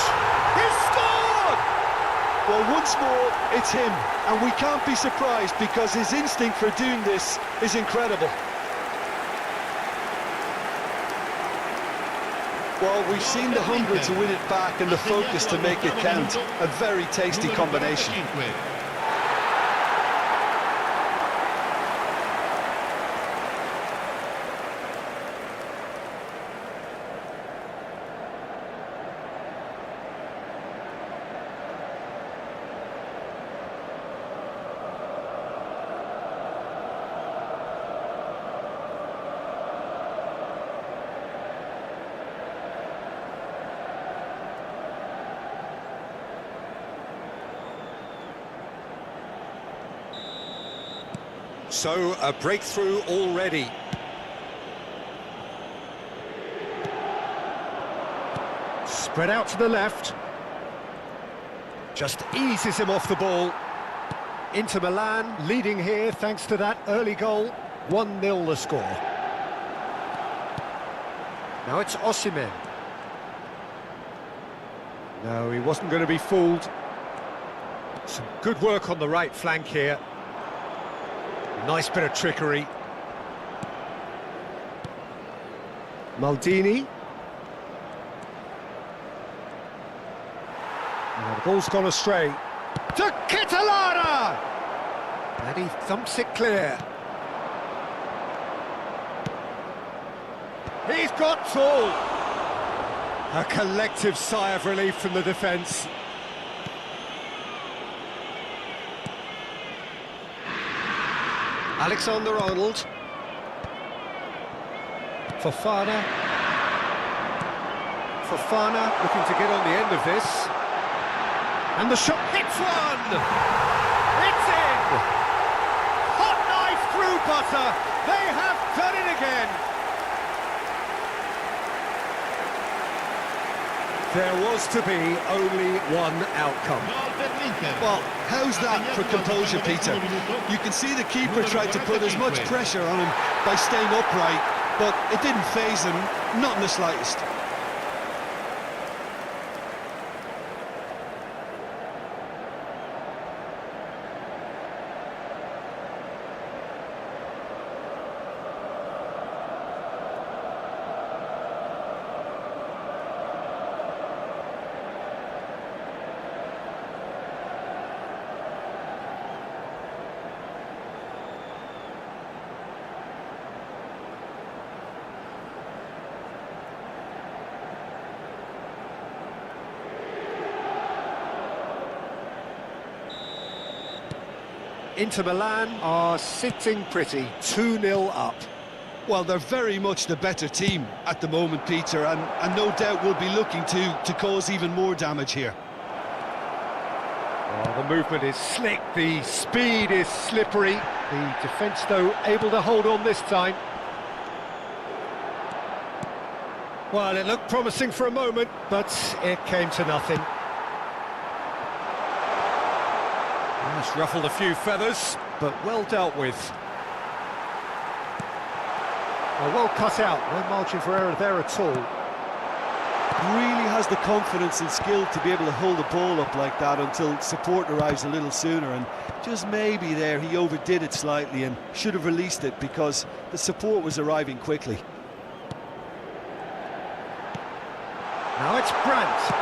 He's scored! Well, once more, it's him, and we can't be surprised because his instinct for doing this is incredible. Well, we've seen the hunger to win it back and the focus to make it count. A very tasty combination. So, a breakthrough already. Spread out to the left. Just eases him off the ball. Inter Milan leading here thanks to that early goal. 1-0 the score. Now it's Osimhen. No, he wasn't going to be fooled. Some good work on the right flank here. Nice bit of trickery. Maldini. Now the ball's gone astray. To Catalana! And he thumps it clear. He's got tall. A collective sigh of relief from the defence. Alexander-Arnold. Fofana. Fofana looking to get on the end of this. And the shot hits one! It's in! Hot knife through butter! They have done it again! There was to be only one outcome. Well, how's that for composure, Peter? You can see the keeper tried to put as much pressure on him by staying upright, but it didn't faze him, not in the slightest. Inter Milan are sitting pretty, 2-0 up. Well, they're very much the better team at the moment, Peter, and no doubt will be looking to cause even more damage here. Oh, the movement is slick, the speed is slippery. The defence, though, able to hold on this time. Well, it looked promising for a moment, but it came to nothing. It's ruffled a few feathers, but well dealt with. Well cut out, no margin for error there at all. Really has the confidence and skill to be able to hold the ball up like that until support arrives a little sooner, and just maybe there he overdid it slightly and should have released it because the support was arriving quickly. Now it's Brandt.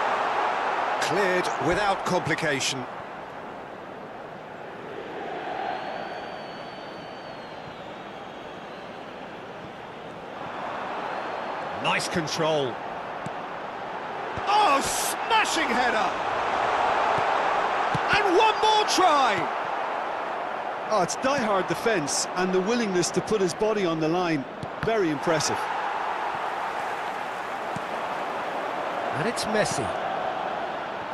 Cleared without complication. Nice control. Oh, smashing header! And one more try! Oh, it's die-hard defence and the willingness to put his body on the line. Very impressive. And it's Messi.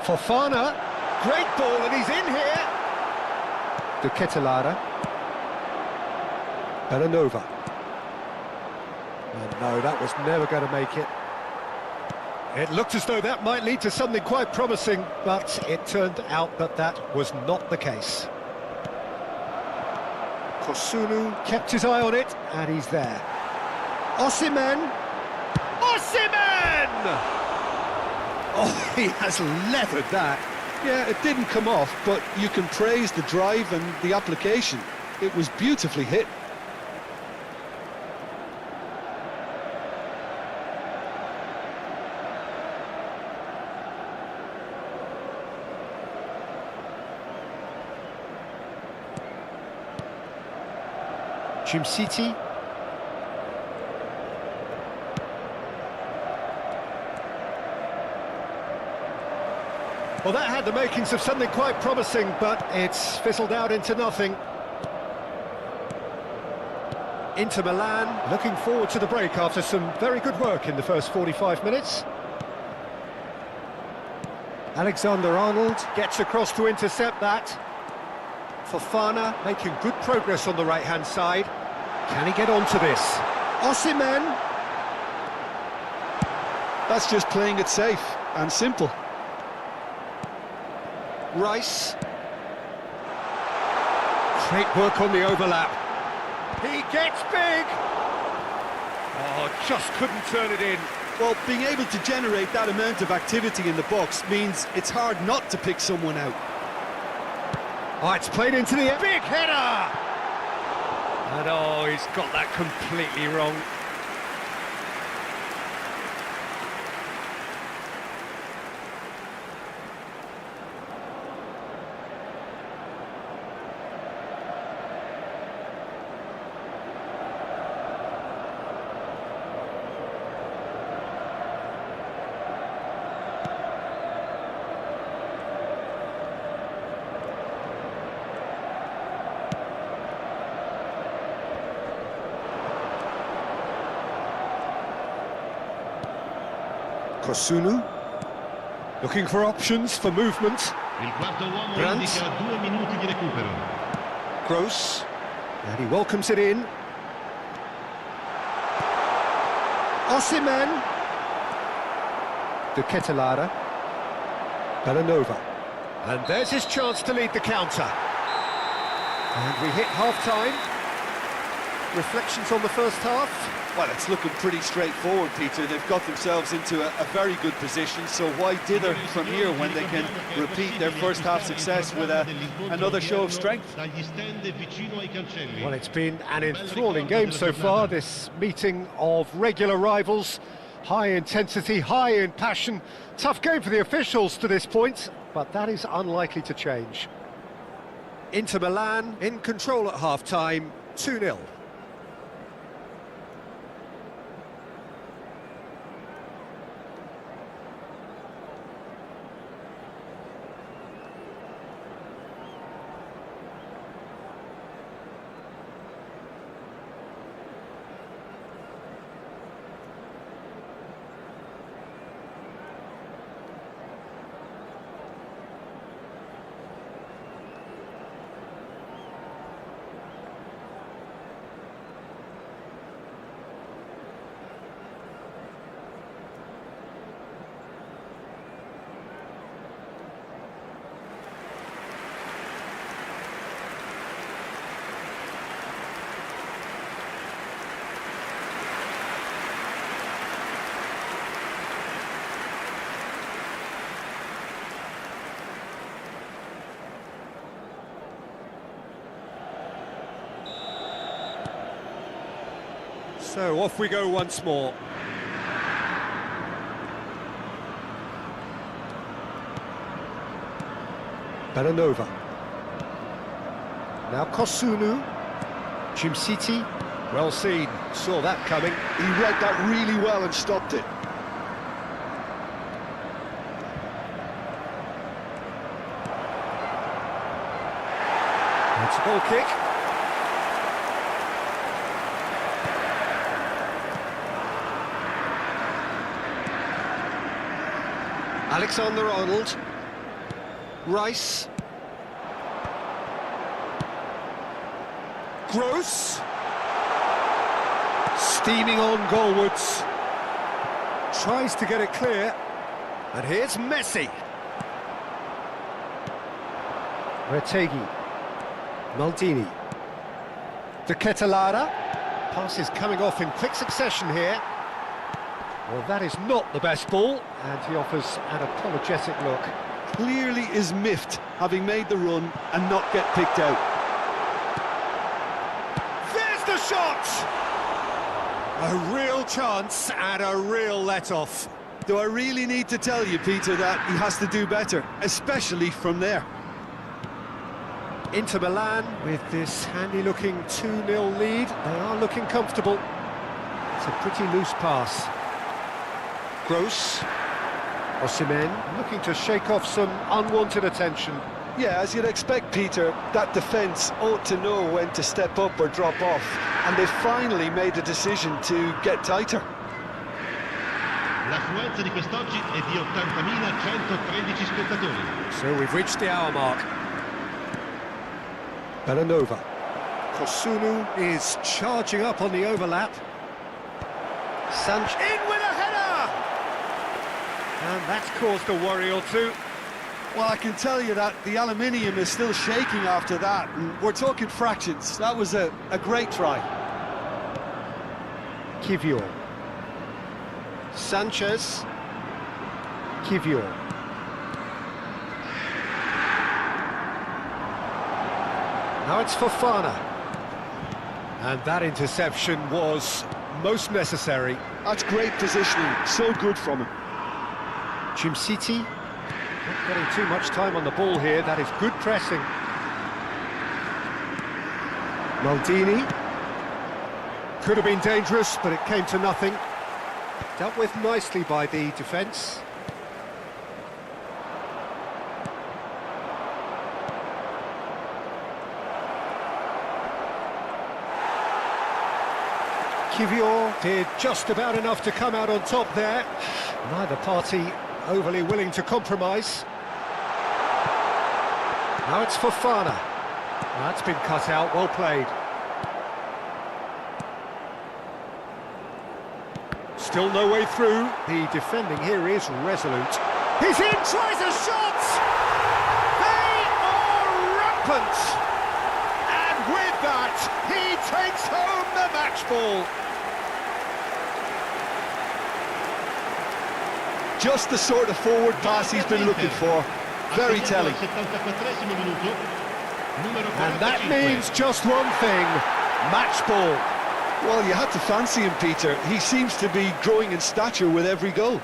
Fofana. Great ball, and he's in here. De Ketelare. Bellanova. And no, that was never going to make it. It looked as though that might lead to something quite promising, but it turned out that that was not the case. Kosunu kept his eye on it, and he's there. Osimhen! Osimhen! Oh, he has leathered that. Yeah, it didn't come off, but you can praise the drive and the application. It was beautifully hit. City. Well, that had the makings of something quite promising, but it's fizzled out into nothing. Inter Milan looking forward to the break after some very good work in the first 45 minutes. Alexander-Arnold gets across to intercept that. Fofana making good progress on the right-hand side. Can he get onto this? Osimhen! That's just playing it safe and simple. Rice. Great work on the overlap. He gets big! Oh, just couldn't turn it in. Well, being able to generate that amount of activity in the box means it's hard not to pick someone out. Oh, it's played into the big header! And oh, he's got that completely wrong. Kosunu, looking for options for movement. Il quarto uomo Brandt. indica 2 minuti di recupero. Gross, and he welcomes it in. Osimhen. De Ketelaere. Bellanova. And there's his chance to lead the counter. And we hit half-time. Reflections on the first half? Well, it's looking pretty straightforward, Peter. They've got themselves into a very good position, so why dither from here when they can repeat their first half success with another show of strength? Well, it's been an enthralling game so far, this meeting of regular rivals. High intensity, high in passion. Tough game for the officials to this point, but that is unlikely to change. Inter Milan in control at half-time, 2-0. So off we go once more. Bellanova. Now Kosunu. City. Well seen. Saw that coming. He read that really well and stopped it. It's a goal kick. Alexander-Arnold. Rice. Gross. Steaming on goalwards. Tries to get it clear. And here's Messi. Retegi. Maldini. De Ketelaere. Passes coming off in quick succession here. Well, that is not the best ball, and he offers an apologetic look. clearly is miffed, having made the run and not get picked out. There's the shot! A real chance and a real let-off. Do I really need to tell you, Peter, that he has to do better, especially from there? Inter Milan with this handy-looking 2-0 lead. They are looking comfortable. It's a pretty loose pass. Gross. Osimhen looking to shake off some unwanted attention. Yeah, as you'd expect, Peter, that defence ought to know when to step up or drop off, and they finally made the decision to get tighter. L'affluenza di quest'oggi è di 80.113 spettatori. So we've reached the hour mark. Belanova. Kosunu is charging up on the overlap. Sanchez in with a header! And that's caused a worry or two. Well, I can tell you that the aluminium is still shaking after that, and we're talking fractions. That was a great try. Kivior. Sanchez. Kivior. Now it's Fofana. And that interception was most necessary. That's great positioning, so good from him. City not getting too much time on the ball here. That is good pressing. Maldini. Could have been dangerous, but it came to nothing. Dealt with nicely by the defence. Kivior did just about enough to come out on top there. Neither party overly willing to compromise. Now it's Fofana. That's been cut out, well played. Still no way through. The defending here is resolute. He's in, tries a shot! They are rampant! And with that, he takes home the match ball. Just the sort of forward pass he's been looking for. Very telling. And that means just one thing, match ball. Well, you had to fancy him, Peter. He seems to be growing in stature with every goal.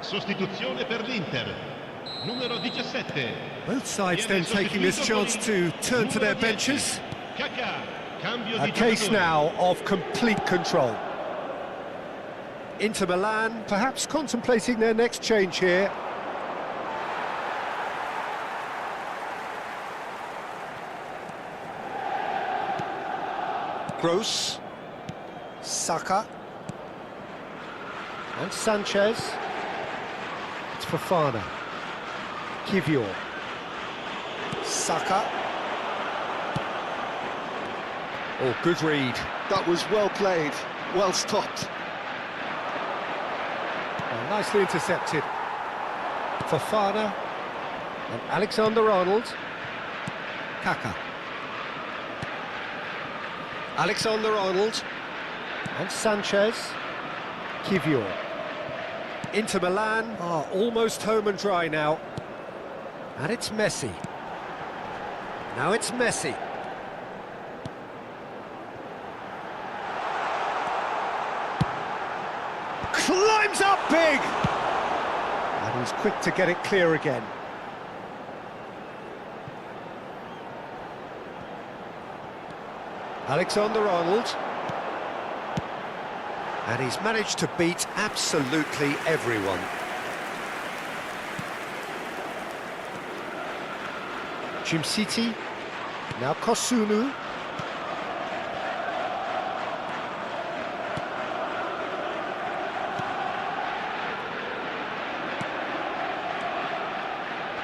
Sostituzione per l'Inter. Numero 17. Both sides then taking this chance to turn to their benches. Jika, cambio A di case giocatore. now of complete control. Inter Milan perhaps contemplating their next change here. Gross. Saka. And Sanchez. It's Fofana. Kivior. Saka. Oh, good read. That was well played, well stopped. Oh, nicely intercepted. Fofana. And Alexander-Arnold. Kaka. Alexander-Arnold. And Sanchez. Kivior. Inter Milan are almost home and dry now. And it's Messi. Now it's Messi. Climbs up big! And he's quick to get it clear again. Alexander-Arnold. And he's managed to beat absolutely everyone. City. Now Kosunu.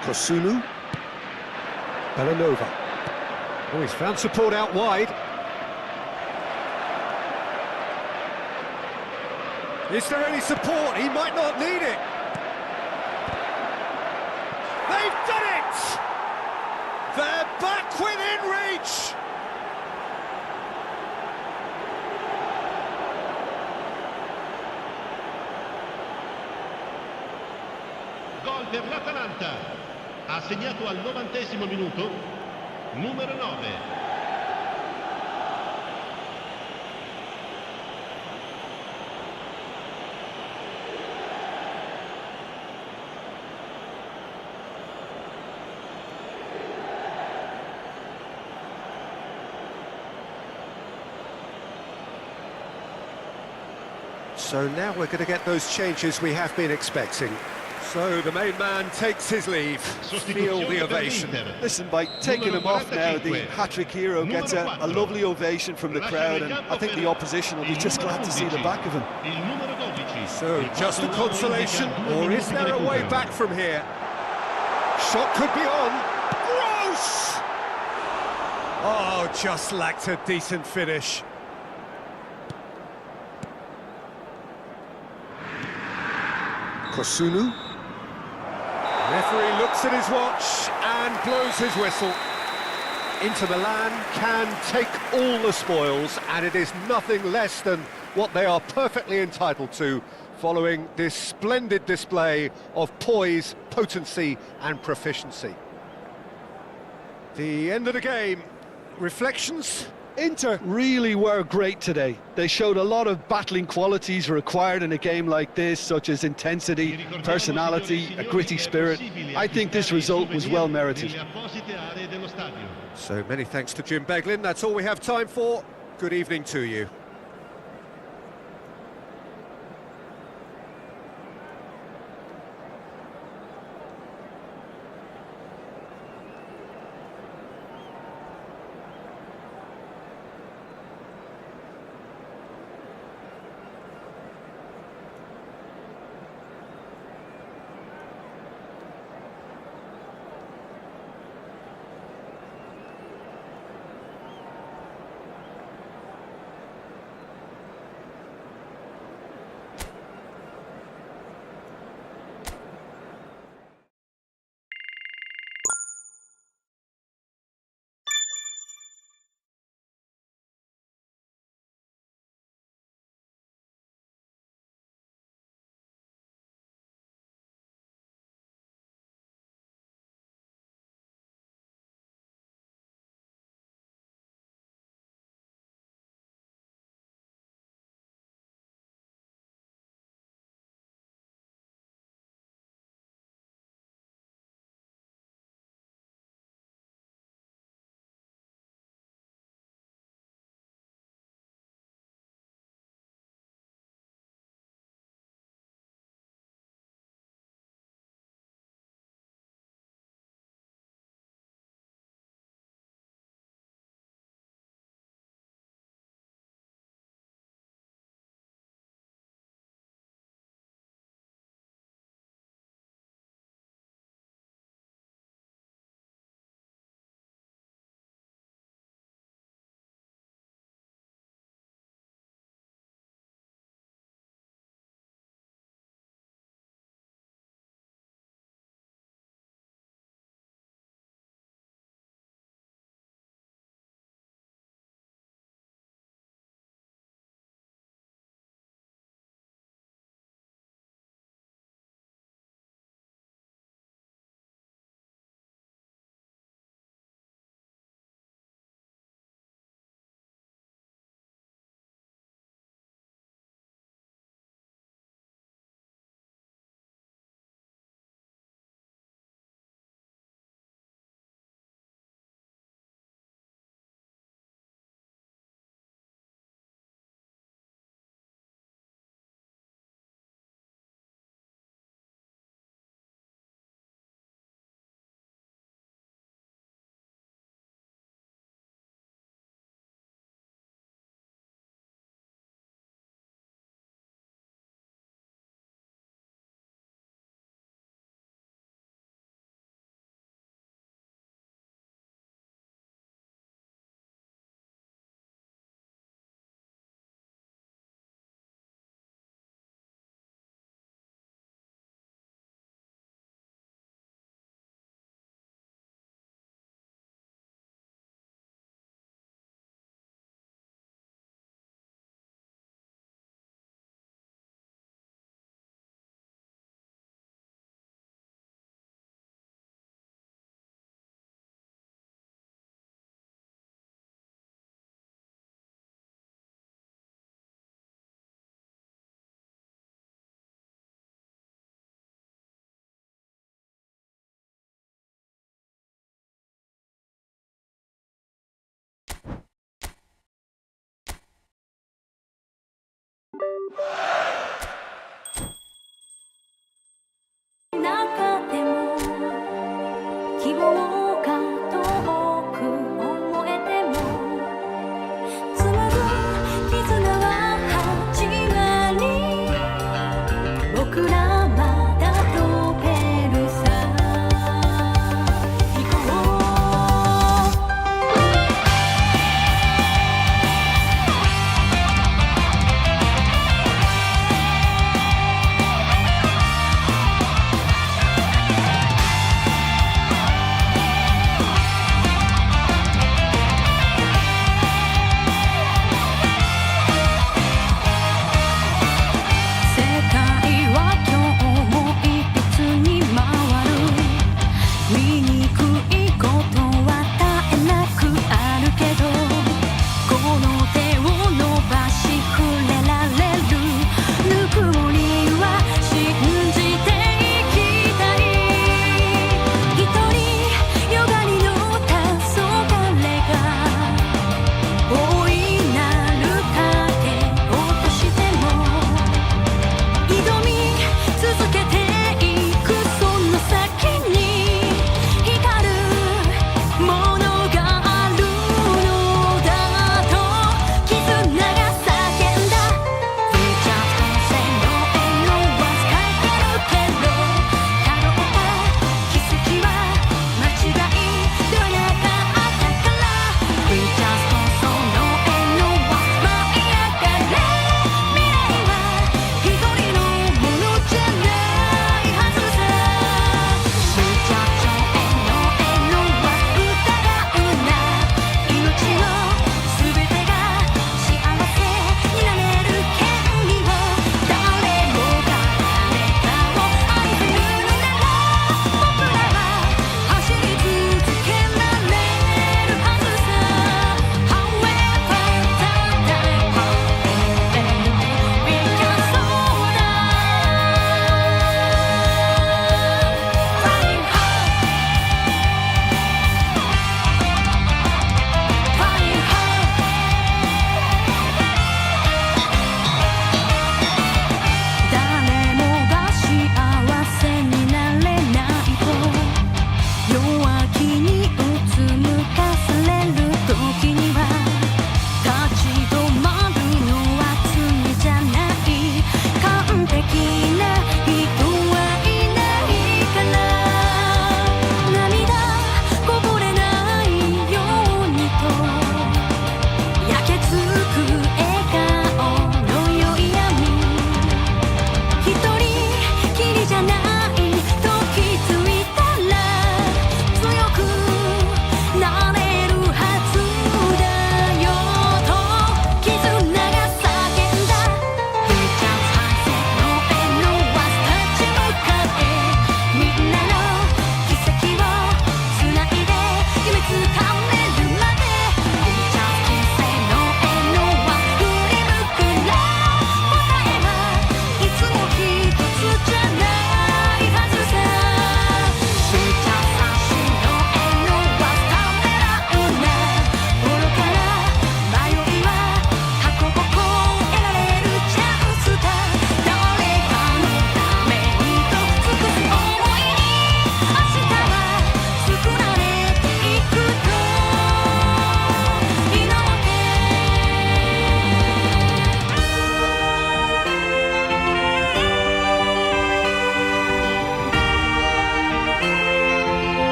Kosunu. Belanova. Oh, he's found support out wide. Is there any support? He might not need it. They've done it! They're back within reach! Gol per l'Atalanta. Ha segnato al 90° minuto numero 9. So now we're going to get those changes we have been expecting. So the main man takes his leave. Feel the ovation. Listen, by taking him off now, the hat-trick hero gets a lovely ovation from the crowd, and I think the opposition will be just glad to see the back of him. So just a consolation, or is there a way back from here? Shot could be on. Gross! Oh, just lacked a decent finish. Kosunu. Referee looks at his watch and blows his whistle. Inter Milan can take all the spoils, and it is nothing less than what they are perfectly entitled to, following this splendid display of poise, potency and proficiency. The end of the game. Reflections? Inter really were great today. They showed a lot of battling qualities required in a game like this, such as intensity, personality, a gritty spirit. I think this result was well merited. So many thanks to Jim Beglin. That's all we have time for. Good evening to you.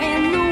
への